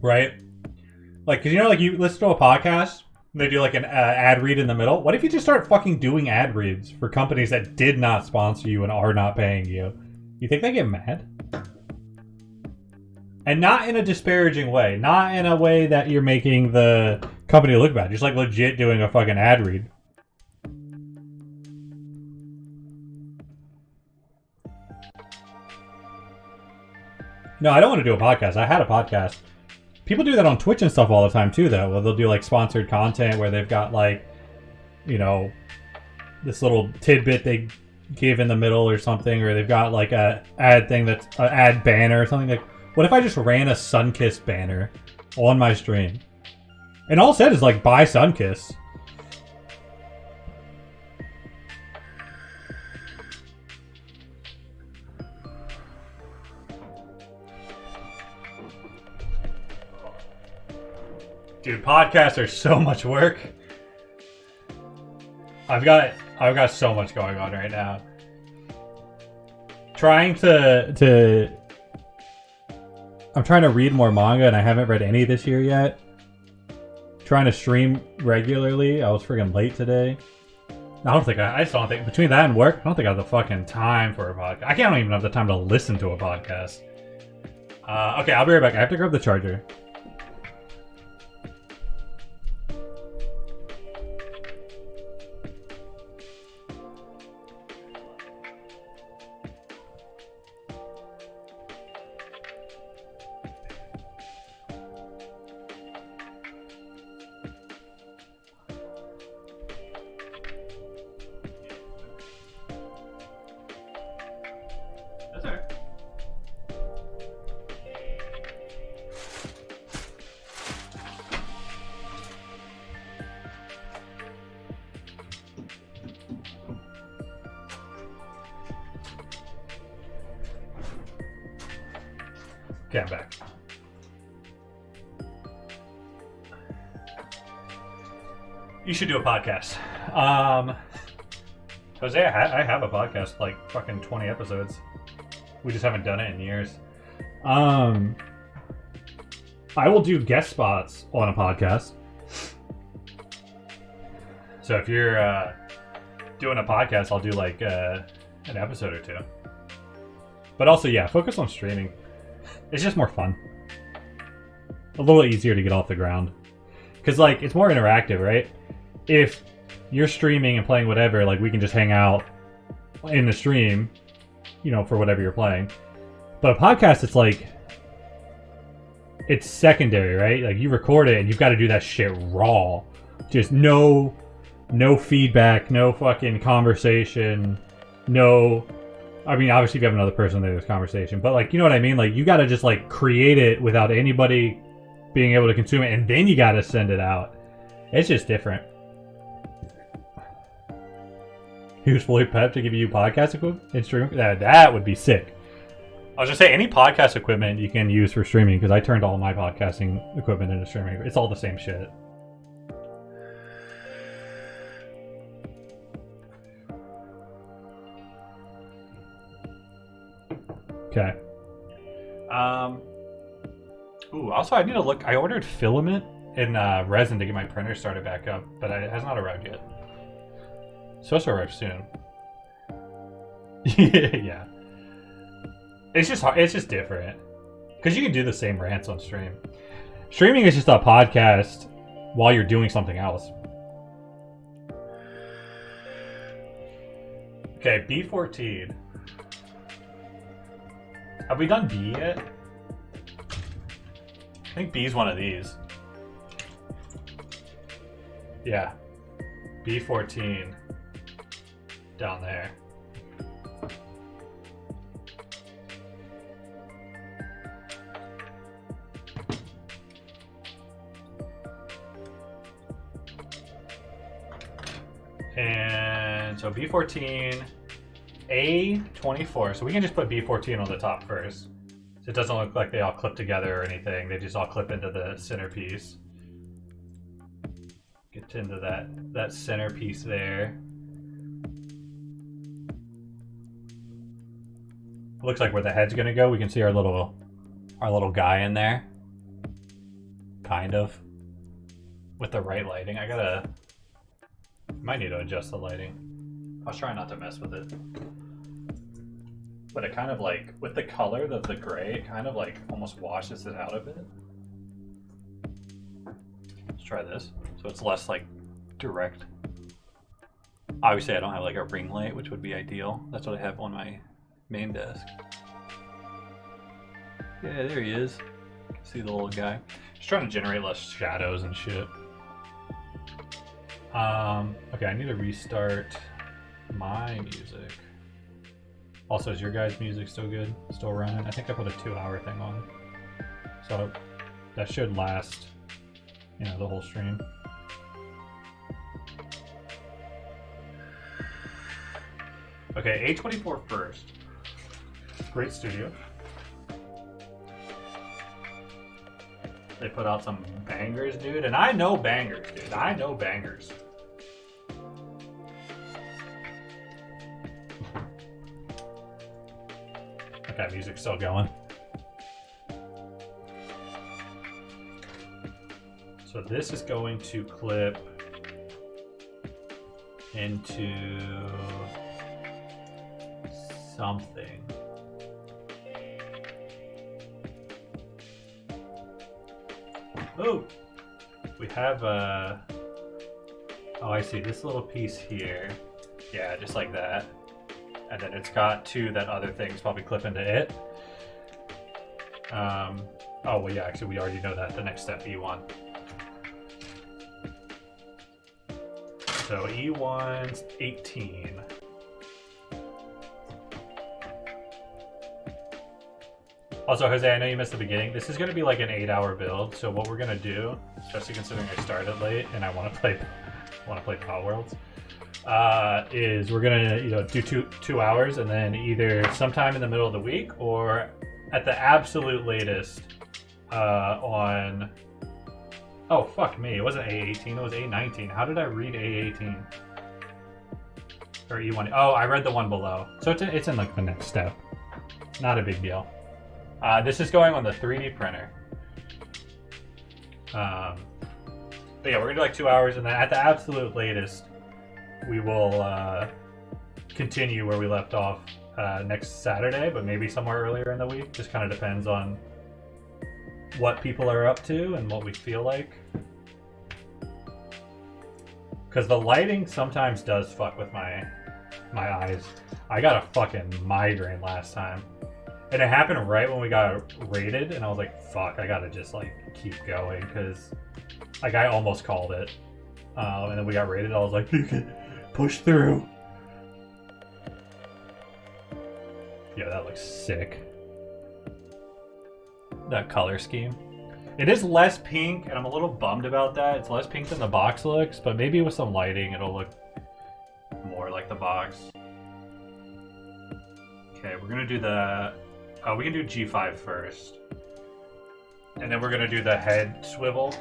Right? Like, cause you know, like you listen to a podcast, they do like an ad read in the middle. What if you just start fucking doing ad reads for companies that did not sponsor you and are not paying you? You think they get mad? And not in a disparaging way. Not in a way that you're making the company look bad. Just like legit doing a fucking ad read. No, I don't want to do a podcast. I had a podcast. People do that on Twitch and stuff all the time too, though. Where they'll do like sponsored content where they've got like, you know, this little tidbit they give in the middle or something, or they've got like a ad thing that's an ad banner or something. Like, what if I just ran a Sunkist banner on my stream? And all it said is like, buy Sunkist. Dude, podcasts are so much work. I've got so much going on right now. trying I'm trying to read more manga, and I haven't read any this year yet. Trying to stream regularly. I was friggin' late today. I just don't think, between that and work, I don't think I have the fucking time for a podcast. I don't even have the time to listen to a podcast. Okay, I'll be right back. I have to grab the charger. That's alright. Okay, I'm back. You should do a podcast. Jose, I have a podcast, like fucking 20 episodes. We just haven't done it in years. I will do guest spots on a podcast. So if you're doing a podcast, I'll do like an episode or two. But also, yeah, focus on streaming. It's just more fun. A little easier to get off the ground. Because, like, it's more interactive, right? If you're streaming and playing whatever, like, we can just hang out in the stream, you know, for whatever you're playing. But a podcast, it's like, it's secondary, right? Like, you record it and you've got to do that shit raw. Just no feedback, no fucking conversation, no... I mean, obviously if you have another person, there's conversation. But, like, you know what I mean? Like, you got to just, like, create it without anybody being able to consume it, and then you got to send it out. It's just different. He was fully prepped to give you podcast equipment and streaming. That would be sick. I was just saying, any podcast equipment you can use for streaming, because I turned all my podcasting equipment into streaming. It's all the same shit. Okay. Ooh, also I need to look. I ordered filament and resin to get my printer started back up, but it has not arrived yet. It's supposed to arrive soon. Yeah. It's just hard. It's just different. Because you can do the same rants on stream. Streaming is just a podcast while you're doing something else. Okay, B14. Have we done B yet? I think B is one of these. Yeah. B14. Down there. And so B14, A24. So we can just put B14 on the top first. So it doesn't look like they all clip together or anything. They just all clip into the centerpiece. Get into that centerpiece there. Looks like where the head's gonna go. We can see our little guy in there. Kind of. With the right lighting. Might need to adjust the lighting. I was trying not to mess with it. But it kind of like, with the color of the gray, it kind of like almost washes it out a bit. Let's try this. So it's less like direct. Obviously I don't have like a ring light, which would be ideal. That's what I have on my main desk. Yeah, there he is. See the little guy. Just trying to generate less shadows and shit. Okay, I need to restart my music. Also, is your guys' music still good? Still running? I think I put a 2-hour thing on. So that should last, you know, the whole stream. Okay, A24 first. Great studio. They put out some bangers, dude. And I know bangers, dude. I know bangers. Okay, music's still going. So this is going to clip into something. Oh, we have oh, I see this little piece here. Yeah, just like that. And then it's got two that other things probably clip into it. Oh, well, yeah, actually, we already know that. The next step, E1. So E1's 18. Also, Jose, I know you missed the beginning. This is going to be like an 8-hour build. So what we're going to do, especially considering I started late and I want to play Pot Worlds, is we're going to do two hours, and then either sometime in the middle of the week or at the absolute latest on... Oh, fuck me. It wasn't A18. It was A19. How did I read A18? Or E1. Oh, I read the one below. So it's in like the next step. Not a big deal. This is going on the 3D printer. But yeah, we're going to do like 2 hours, and then at the absolute latest, we will continue where we left off next Saturday, but maybe somewhere earlier in the week. Just kind of depends on what people are up to and what we feel like. Because the lighting sometimes does fuck with my eyes. I got a fucking migraine last time. And it happened right when we got raided, and I was like, fuck, I gotta just like keep going, because like I almost called it. And then we got raided, I was like, you can push through. Yeah, that looks sick. That color scheme. It is less pink, and I'm a little bummed about that. It's less pink than the box looks, but maybe with some lighting it'll look more like the box. Okay, we're gonna do the... we can do G5 first. And then we're gonna do the head swivel.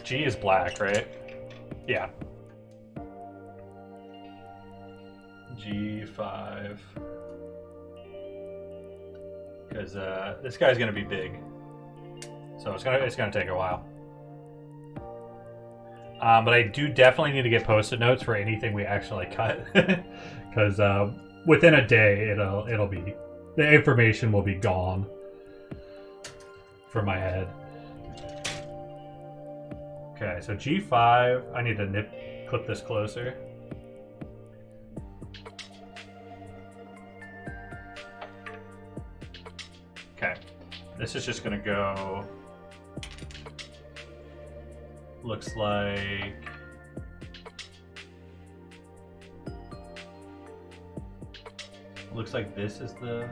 G is black, right? Yeah. G5. Because this guy's gonna be big, so it's gonna take a while. But I do definitely need to get post-it notes for anything we actually cut, because within a day it'll be, the information will be gone from my head. Okay, so G5. I need to clip this closer. Okay, this is just gonna go, looks like, this is the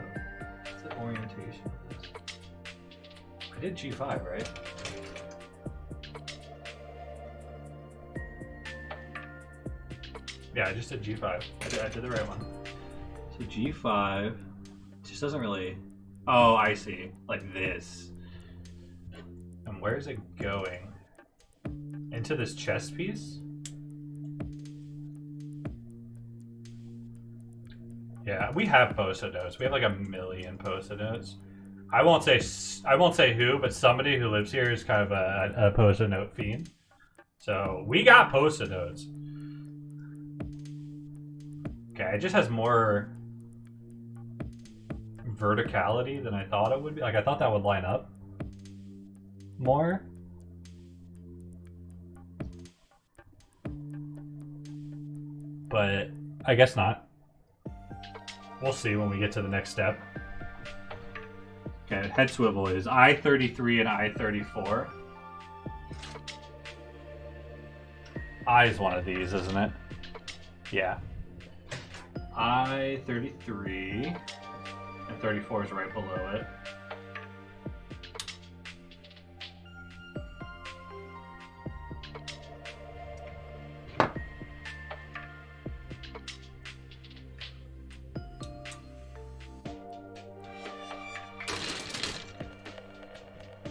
orientation of this. I did G5, right? Yeah, I just did G5. I did the right one. So G5 just doesn't really... Oh, I see. Like this. And where is it going? Into this chest piece? Yeah, we have post-it notes. We have like 1,000,000 post-it notes. I won't say who, but somebody who lives here is kind of a post-it note fiend. So we got post-it notes. Okay, it just has more verticality than I thought it would be. Like, I thought that would line up more. But I guess not. We'll see when we get to the next step. Okay, head swivel is I-33 and I-34. I is one of these, isn't it? Yeah. I-33 and 34 is right below it.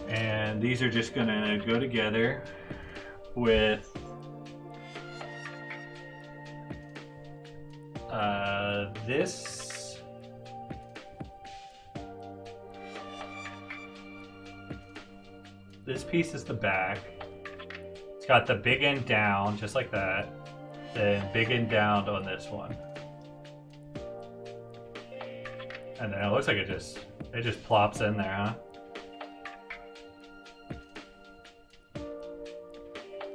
And these are just gonna go together with this this piece is the back. It's got the big end down, just like that. Then big end down on this one. And then it looks like it just plops in there, huh?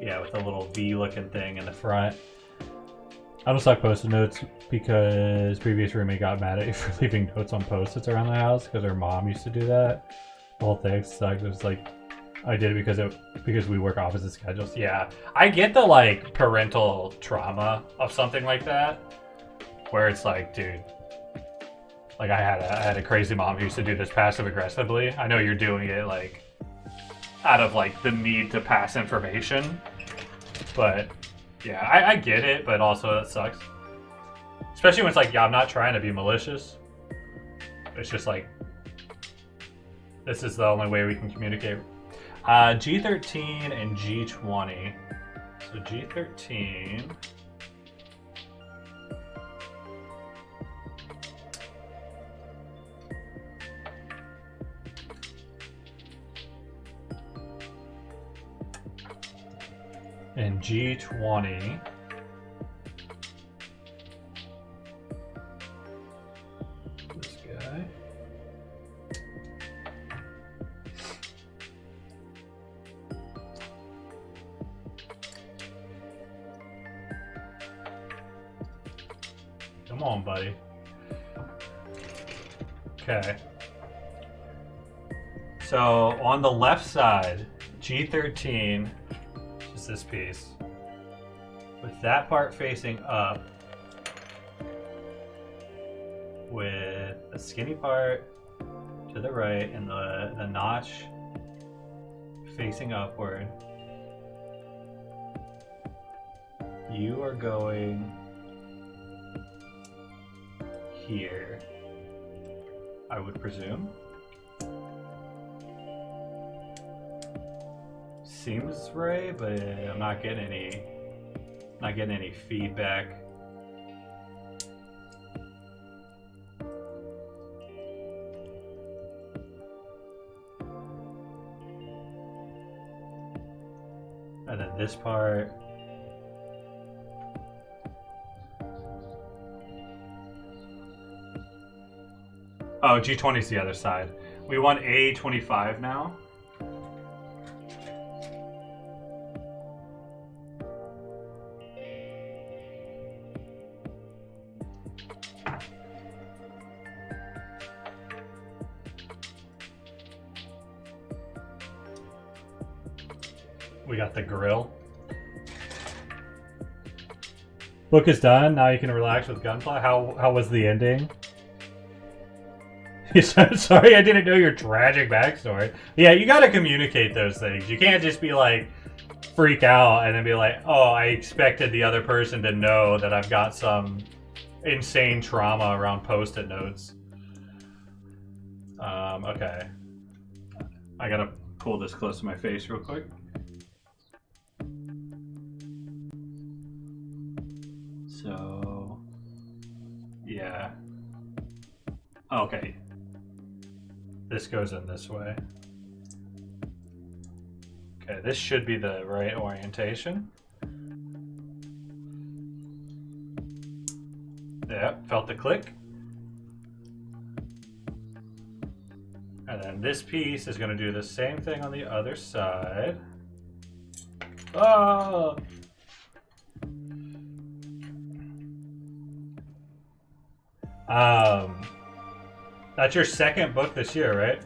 Yeah, with a little V-looking thing in the front. I don't suck post-it notes because previous roommate got mad at you for leaving notes on post-its around the house because her mom used to do that. The whole thing sucked. It was like, I did it because we work opposite schedules. Yeah, I get the like parental trauma of something like that, where it's like, dude, like I had a crazy mom who used to do this passive aggressively. I know you're doing it like out of like the need to pass information, but yeah, I get it, but also that sucks. Especially when it's like, yeah, I'm not trying to be malicious. It's just like, this is the only way we can communicate. G13 and G20. So G13. And G20. This guy. Come on, buddy. Okay. So on the left side, G13 is this piece. With that part facing up, with a skinny part to the right and the notch facing upward, you are going here, I would presume. Seems right, but I'm not getting any feedback. And then this part. Oh, G20 is the other side. We want A25 now. We got the grill. Book is done. Now you can relax with Gunpla. How was the ending? Sorry, I didn't know your tragic backstory. Yeah, you gotta communicate those things. You can't just be like, freak out and then be like, oh, I expected the other person to know that I've got some insane trauma around post-it notes. Okay. I gotta pull this close to my face real quick. So, yeah. Okay. This goes in this way. Okay, this should be the right orientation. Yeah, felt the click. And then this piece is going to do the same thing on the other side. Oh! That's your second book this year, right?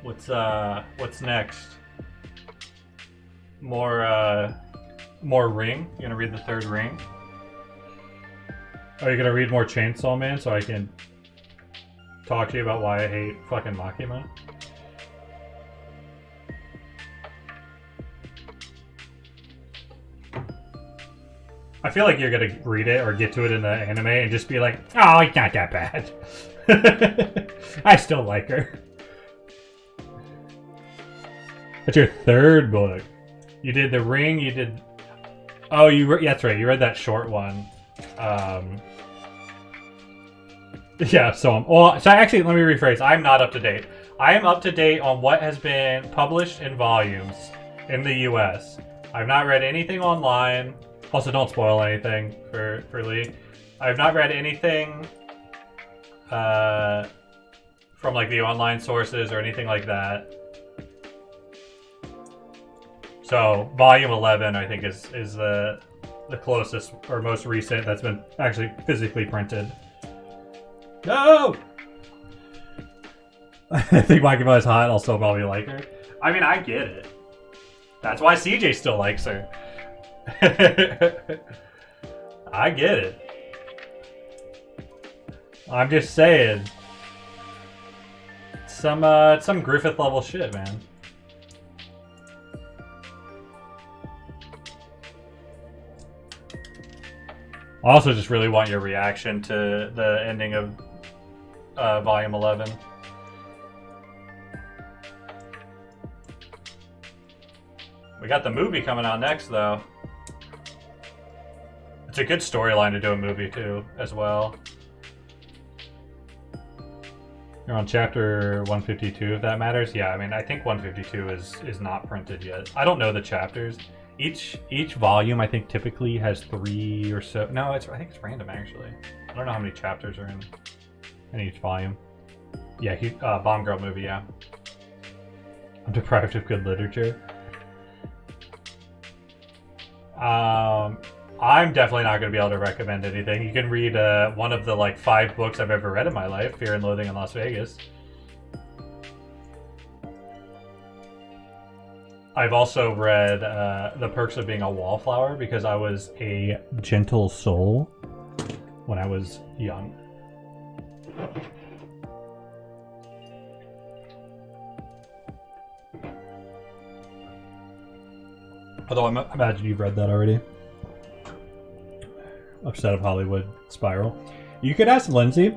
What's next? More Ring? You gonna read the third Ring? Are you gonna read more Chainsaw Man so I can talk to you about why I hate fucking Makima? I feel like you're gonna read it or get to it in the anime and just be like, oh, it's not that bad. I still like her. That's your third book. You did The Ring, you did... Oh, that's right, you read that short one. Yeah, so well, so actually, let me rephrase. I'm not up to date. I am up to date on what has been published in volumes in the U.S. I've not read anything online. Also, don't spoil anything for Lee. I've not read anything from like the online sources or anything like that. So, volume 11, I think, is the closest or most recent that's been actually physically printed. No! I think my is hot, I'll still probably like her. I mean, I get it. That's why CJ still likes her. I get it. I'm just saying. Some Griffith level shit, man. I also just really want your reaction to the ending of Volume 11. We got the movie coming out next, though. It's a good storyline to do a movie, too, as well. You're on chapter 152, if that matters. Yeah, I mean, I think 152 is not printed yet. I don't know the chapters. Each volume, I think, typically has 3 or so. No, I think it's random, actually. I don't know how many chapters are in each volume. Yeah, Bomb Girl movie, yeah. I'm deprived of good literature. I'm definitely not going to be able to recommend anything. You can read one of the like 5 books I've ever read in my life, Fear and Loathing in Las Vegas. I've also read The Perks of Being a Wallflower because I was a gentle soul when I was young. Although I imagine you've read that already. Upset of Hollywood Spiral. You could ask Lindsay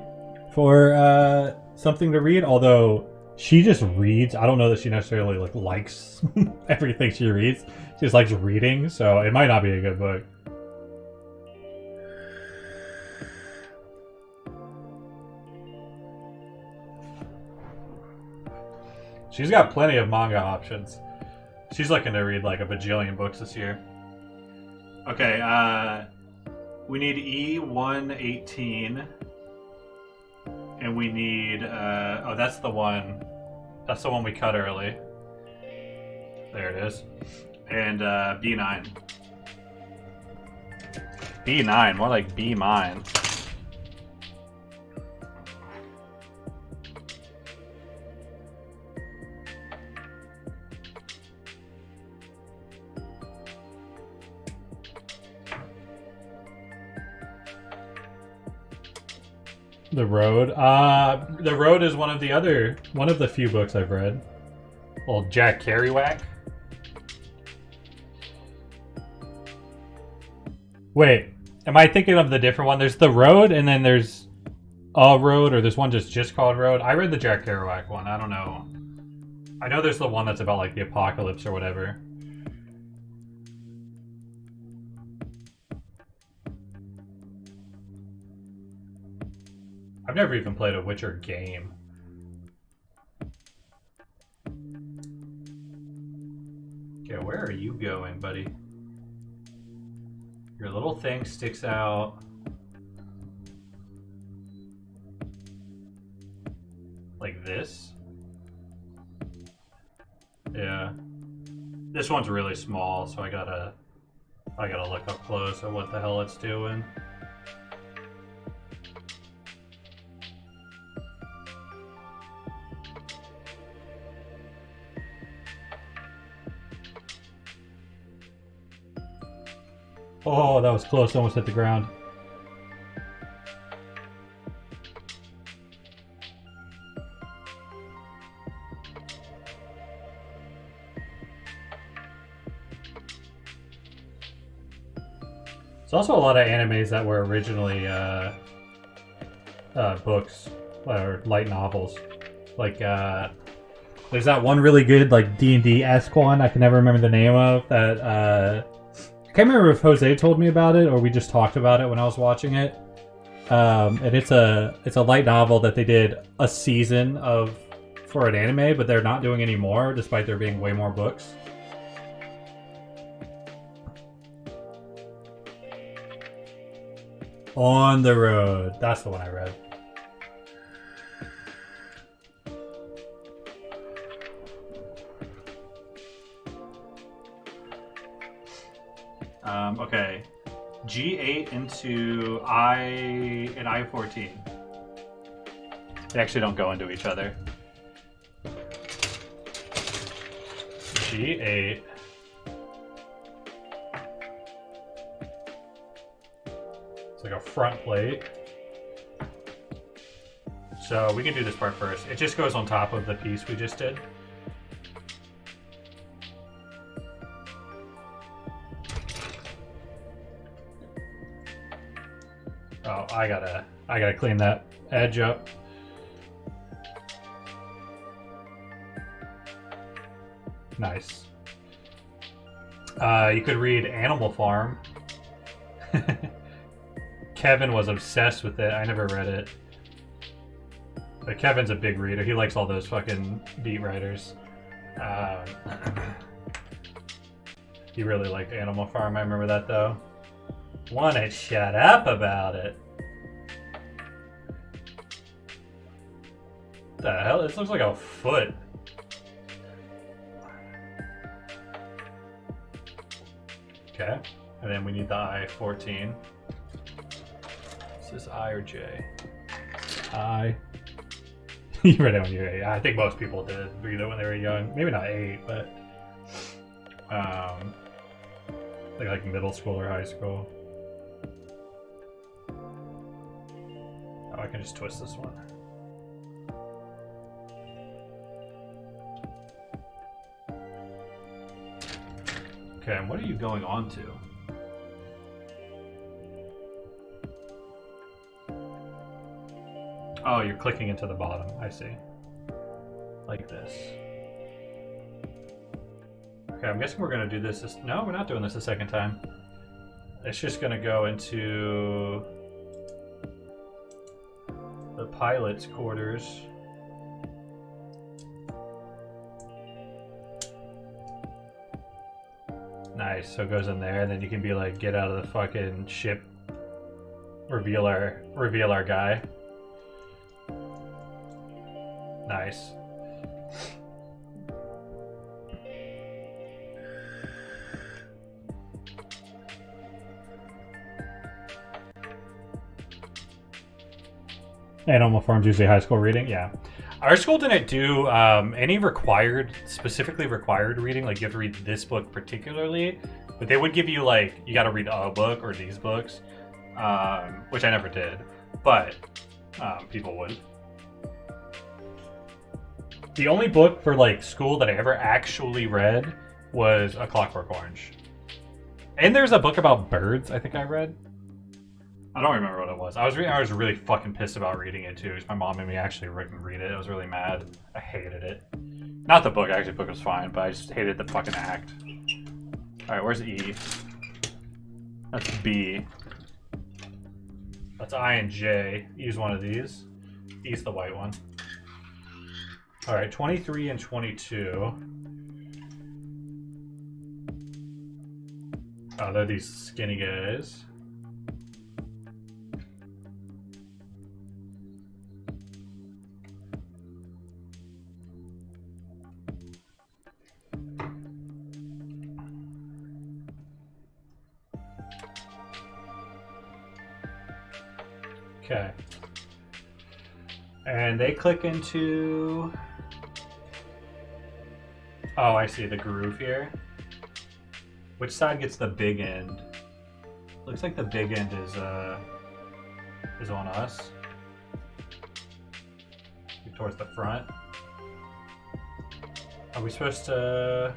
for something to read, although she just reads. I don't know that she necessarily likes everything she reads. She just likes reading, so it might not be a good book. She's got plenty of manga options. She's looking to read like a bajillion books this year. Okay, we need E118. And we need, oh, that's the one. That's the one we cut early. There it is. And B9. B9, more like B mine. The Road. The Road is one of the few books I've read. Old Jack Kerouac. Wait, am I thinking of the different one? There's The Road, and then there's A Road, or there's one just called Road. I read the Jack Kerouac one. I don't know. I know there's the one that's about like the apocalypse or whatever. I've never even played a Witcher game. Okay, where are you going, buddy? Your little thing sticks out. Like this? Yeah. This one's really small, so I gotta look up close at what the hell it's doing. Oh, that was close. Almost hit the ground. There's also a lot of animes that were originally books or light novels. Like there's that one really good like D&D-esque one I can never remember the name of that I can't remember if Jose told me about it or we just talked about it when I was watching it. And it's a light novel that they did a season of for an anime, but they're not doing any more, despite there being way more books. On the Road. That's the one I read. Okay. G8 into I and I14. They actually don't go into each other. G8. It's like a front plate. So we can do this part first. It just goes on top of the piece we just did. Oh, I gotta clean that edge up. Nice. You could read Animal Farm. Kevin was obsessed with it. I never read it. But Kevin's a big reader. He likes all those fucking beat writers. He really liked Animal Farm. I remember that though. Wanna shut up about it. The hell? This looks like a foot. Okay. And then we need the I-14. Is this I or J? I. You read it when you were 8. I think most people did read it when they were young. Maybe not 8, but like middle school or high school. Oh, I can just twist this one. Okay, and what are you going on to? Oh, you're clicking into the bottom. I see. Like this. Okay, I'm guessing we're going to do this. No, we're not doing this a second time. It's just going to go into the pilot's quarters. Nice, so it goes in there, and then you can be like, get out of the fucking ship. Reveal our guy. Nice. Animal Farm's usually high school reading, yeah. Our school didn't do any specifically required reading, like you have to read this book particularly, but they would give you like, you gotta read a book or these books, which I never did, but people would. The only book for like school that I ever actually read was A Clockwork Orange. And there's a book about birds I think I read. I don't remember what it was. I was really fucking pissed about reading it too. My mom made me actually read it. I was really mad. I hated it. Not the book. Actually, the book was fine, but I just hated the fucking act. All right, where's E? That's B. That's I and J. E's one of these. E's the white one. All right, 23 and 22. Oh, they're these skinny guys. Okay. And they click into... Oh, I see the groove here. Which side gets the big end? Looks like the big end is on us. Towards the front. Are we supposed to...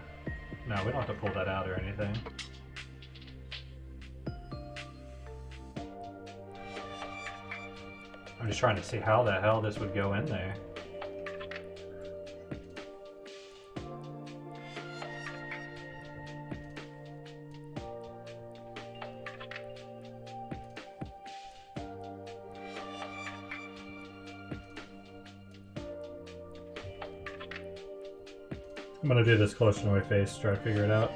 No, we don't have to pull that out or anything. I'm just trying to see how the hell this would go in there. I'm gonna do this closer to my face, try to figure it out.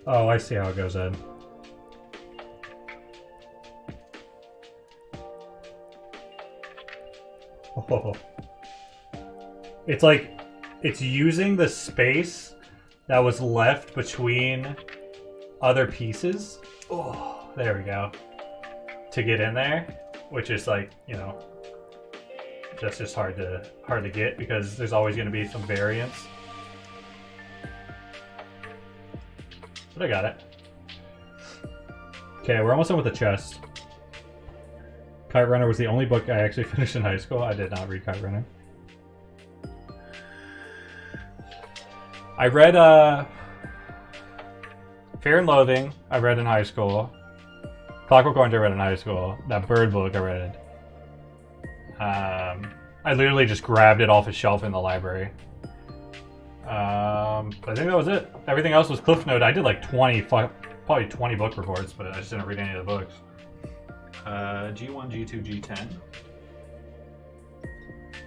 Oh, I see how it goes in. Oh. It's like, it's using the space that was left between other pieces. Oh, there we go. To get in there, which is like, you know, that's just hard to get because there's always going to be some variance. But I got it. Okay, we're almost done with the chest. Kite Runner was the only book I actually finished in high school. I did not read Kite Runner. I read Fear and Loathing, I read in high school. Clockwork Orange I read in high school. That Bird book I read. I literally just grabbed it off a shelf in the library. I think that was it. Everything else was Cliff Note. I did like probably 20 book reports, but I just didn't read any of the books. G1, G2, G10.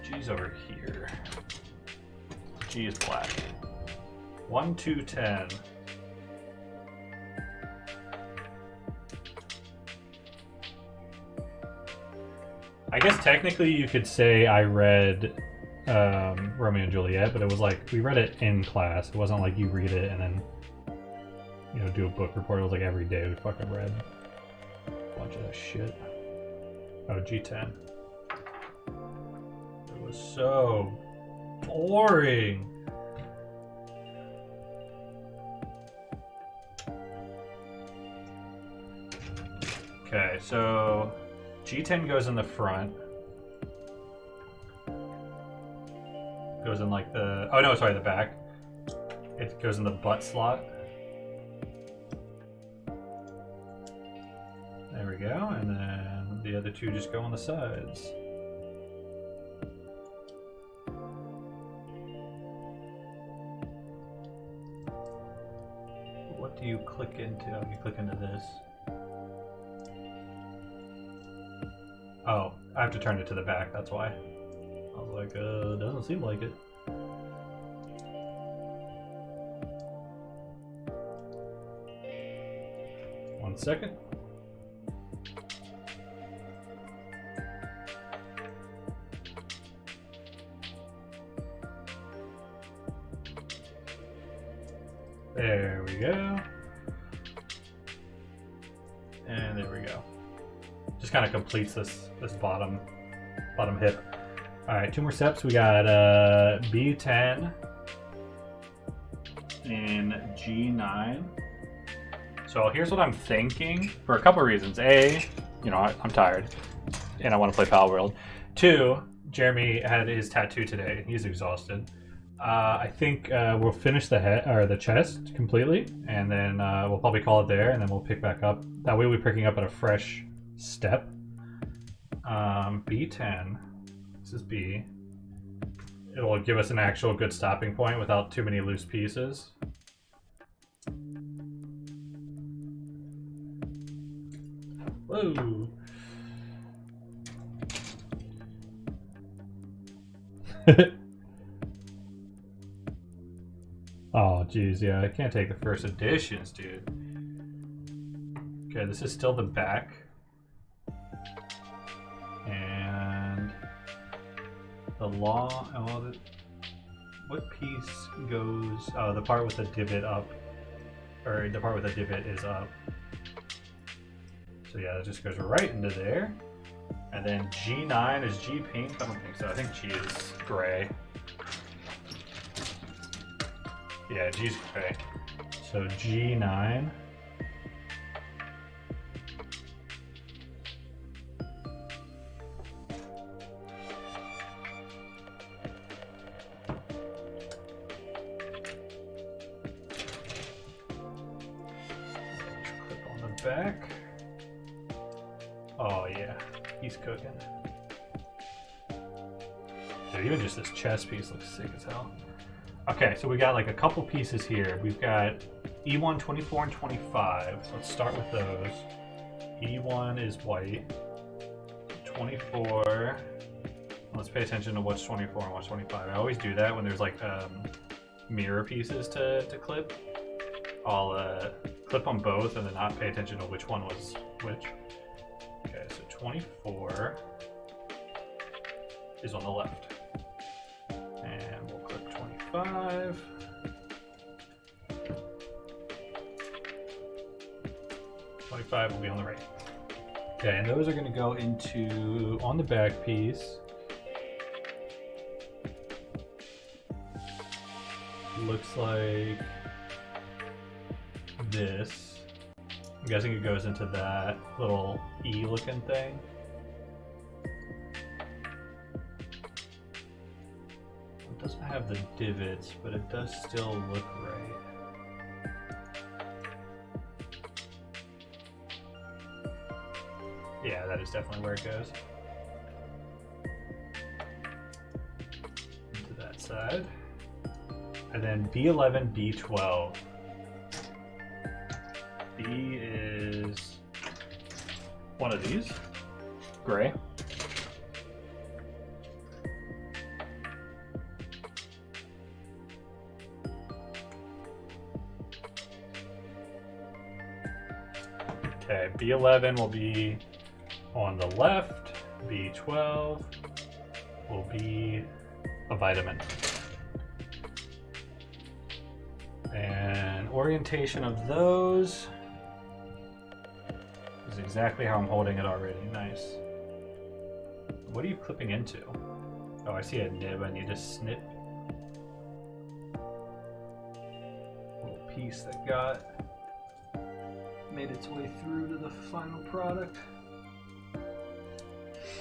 G's over here. G is black. 1, 2, 10. I guess technically you could say I read Romeo and Juliet, but it was like we read it in class. It wasn't like you read it and then, you know, do a book report. It was like every day we fucking read a bunch of that shit. Oh, G10. It was so boring. Okay, so G10 goes in the front. Goes in like the... Oh no, sorry, the back. It goes in the butt slot. There we go, and then the other two just go on the sides. What do you click into? Oh, you click into this. Oh, I have to turn it to the back, that's why. I was like, doesn't seem like it. One second. There we go. And there we go. Just kind of completes this bottom hip. All right, 2 more steps. We got B10 and G9. So here's what I'm thinking for a couple of reasons. A, you know, I'm tired and I want to play Pal World. 2, Jeremy had his tattoo today. He's exhausted. I think we'll finish the head or the chest completely, and then we'll probably call it there, and then we'll pick back up. That way, we're picking up at a fresh step. B10. This is B. It'll give us an actual good stopping point without too many loose pieces. Whoa. Oh, geez, yeah, I can't take the first editions, dude. Okay, this is still the back. And the what piece goes, oh, the part with the divot up, or the part with the divot is up. So yeah, it just goes right into there. And then G9, is G pink? I don't think so, I think G is gray. Yeah, G's gray. So G9. Clip on the back. Oh yeah, he's cooking. Dude, even just this chest piece looks sick as hell. Okay, so we got like a couple pieces here. We've got E1, 24, and 25. So let's start with those. E1 is white. 24. Let's pay attention to what's 24 and what's 25. I always do that when there's like mirror pieces to clip. I'll clip on both and then not pay attention to which one was which. Okay, so 24 is on the left. And we'll clip 25. 25 will be on the right. Okay, and those are going to go into on the back piece. Looks like this. I'm guessing it goes into that little E looking thing. It doesn't have the divots, but it does still look right. Yeah, that is definitely where it goes. Into that side. And then B11, B12. B is one of these, gray. Okay, B11 will be on the left, B12 will be a vitamin. And orientation of those is exactly how I'm holding it already. Nice. What are you clipping into? Oh, I see a nib. I need to snip. Little piece that made its way through to the final product.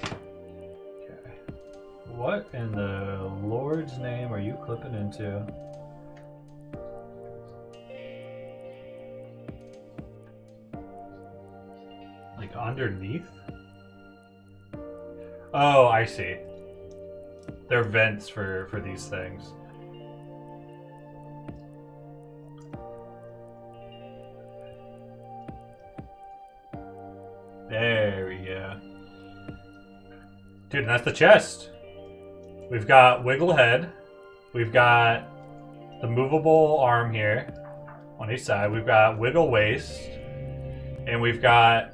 Okay. What in the Lord's name are you clipping into? Like underneath? Oh, I see. They're vents for these things. There we go. Dude, and that's the chest. We've got wiggle head. We've got the movable arm here on each side. We've got wiggle waist. And we've got...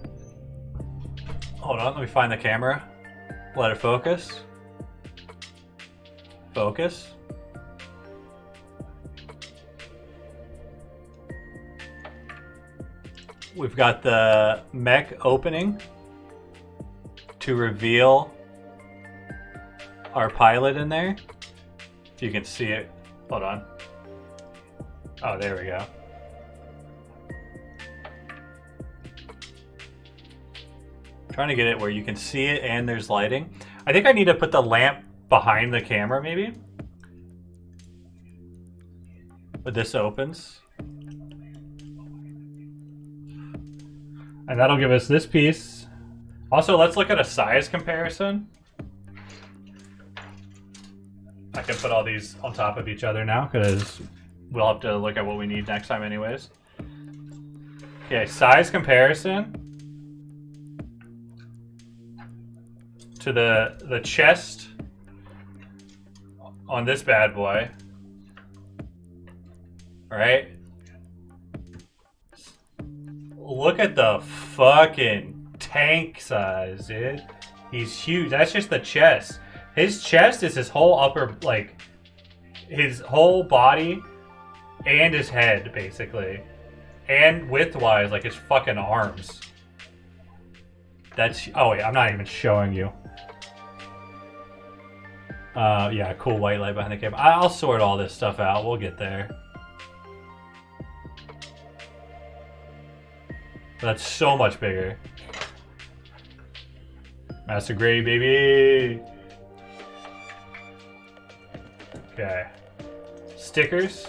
Hold on, let me find the camera. Let it focus. Focus. We've got the mech opening to reveal our pilot in there. If you can see it. Hold on. Oh, there we go. Trying to get it where you can see it and there's lighting. I think I need to put the lamp behind the camera maybe. But this opens. And that'll give us this piece. Also, let's look at a size comparison. I can put all these on top of each other now because we'll have to look at what we need next time anyways. Okay, size comparison. To the chest on this bad boy. All right. Look at the fucking tank size, dude. He's huge. That's just the chest. His chest is his whole upper, like, his whole body and his head, basically. And width-wise, like his fucking arms. That's, oh wait, I'm not even showing you. Yeah, cool white light behind the camera. I'll sort all this stuff out. We'll get there. That's so much bigger. Master grade, baby. Okay. Stickers.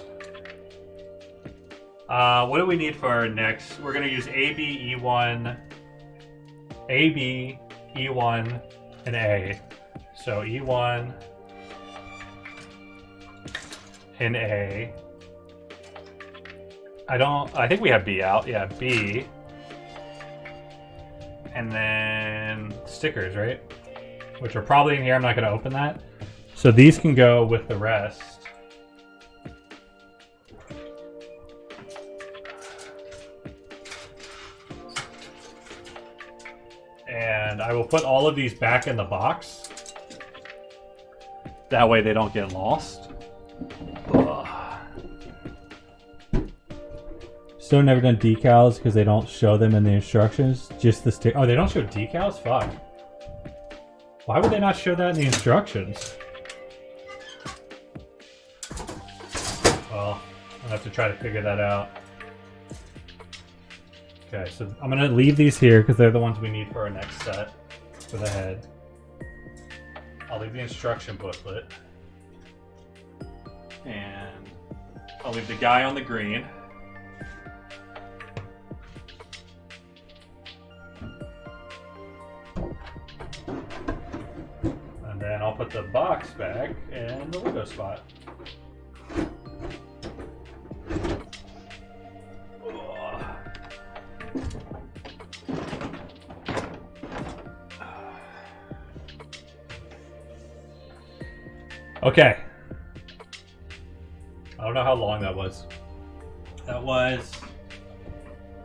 What do we need for our next? We're gonna use A, B, E1, A, B, E1, and A. So E1 and A. I think we have B out. Yeah, B. And then stickers, right? Which are probably in here. I'm not going to open that. So these can go with the rest. And I will put all of these back in the box. That way they don't get lost. Ugh. Still never done decals because they don't show them in the instructions. Just the stick. Oh, they don't show decals? Fuck. Why would they not show that in the instructions? Well, I'll have to try to figure that out. Okay, so I'm going to leave these here because they're the ones we need for our next set for the head. I'll leave the instruction booklet. And I'll leave the guy on the green. And then I'll put the box back in the window spot. Okay. I don't know how long that was. That was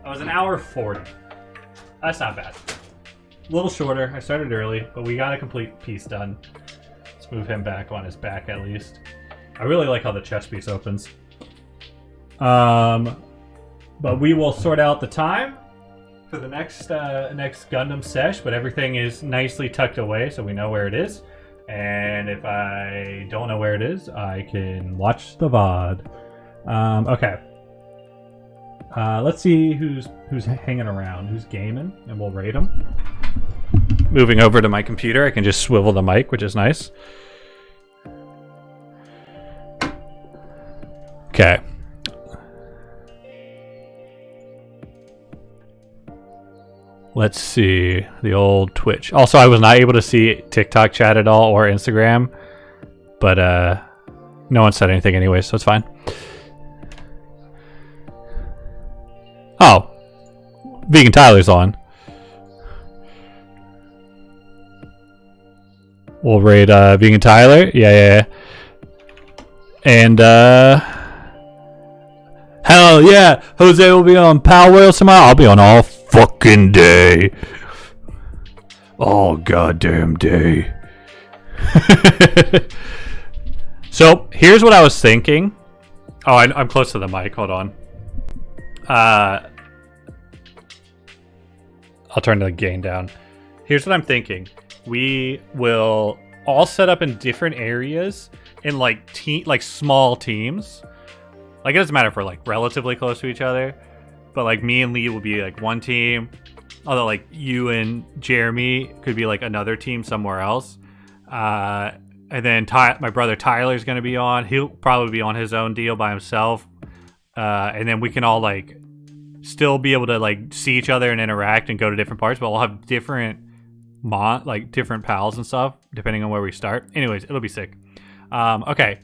an hour 40. That's not bad. A little shorter. I started early, but we got a complete piece done. Let's move him back on his back at least. I really like how the chest piece opens. But we will sort out the time for the next Gundam sesh, but everything is nicely tucked away so we know where it is. And if I don't know where it is, I can watch the VOD. Okay. Let's see who's hanging around, who's gaming, and we'll rate them. Moving over to my computer, I can just swivel the mic, which is nice. Okay. Let's see the old Twitch. Also, I was not able to see TikTok chat at all or Instagram, but no one said anything anyway, so it's fine. Oh, Vegan Tyler's on. We'll rate Vegan Tyler. Yeah. And hell yeah, Jose will be on Power Whales tomorrow. I'll be on all fucking day. All goddamn day. So here's what I was thinking. Oh, I'm close to the mic. Hold on. I'll turn the gain down. Here's what I'm thinking. We will all set up in different areas in like small teams. Like it doesn't matter if we're like relatively close to each other, but like me and Lee will be like one team. Although like you and Jeremy could be like another team somewhere else. And then my brother Tyler's gonna be on. He'll probably be on his own deal by himself. And then we can all like still be able to like see each other and interact and go to different parts, but we'll have different different pals and stuff depending on where we start. Anyways, it'll be sick. Okay.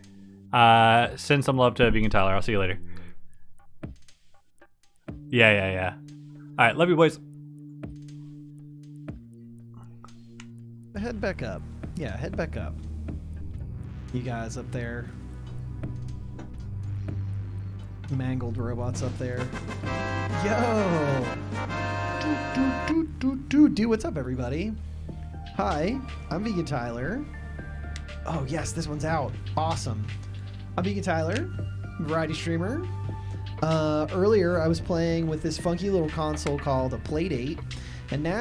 Send some love to Vegan Tyler. I'll see you later. Yeah. Alright, love you boys. Head back up. Yeah, head back up. You guys up there. Mangled robots up there. Yo! Do what's up, everybody? Hi, I'm Vegan Tyler. Oh yes, this one's out. Awesome. I'm Vegan Tyler, variety streamer. Earlier I was playing with this funky little console called a Playdate, and now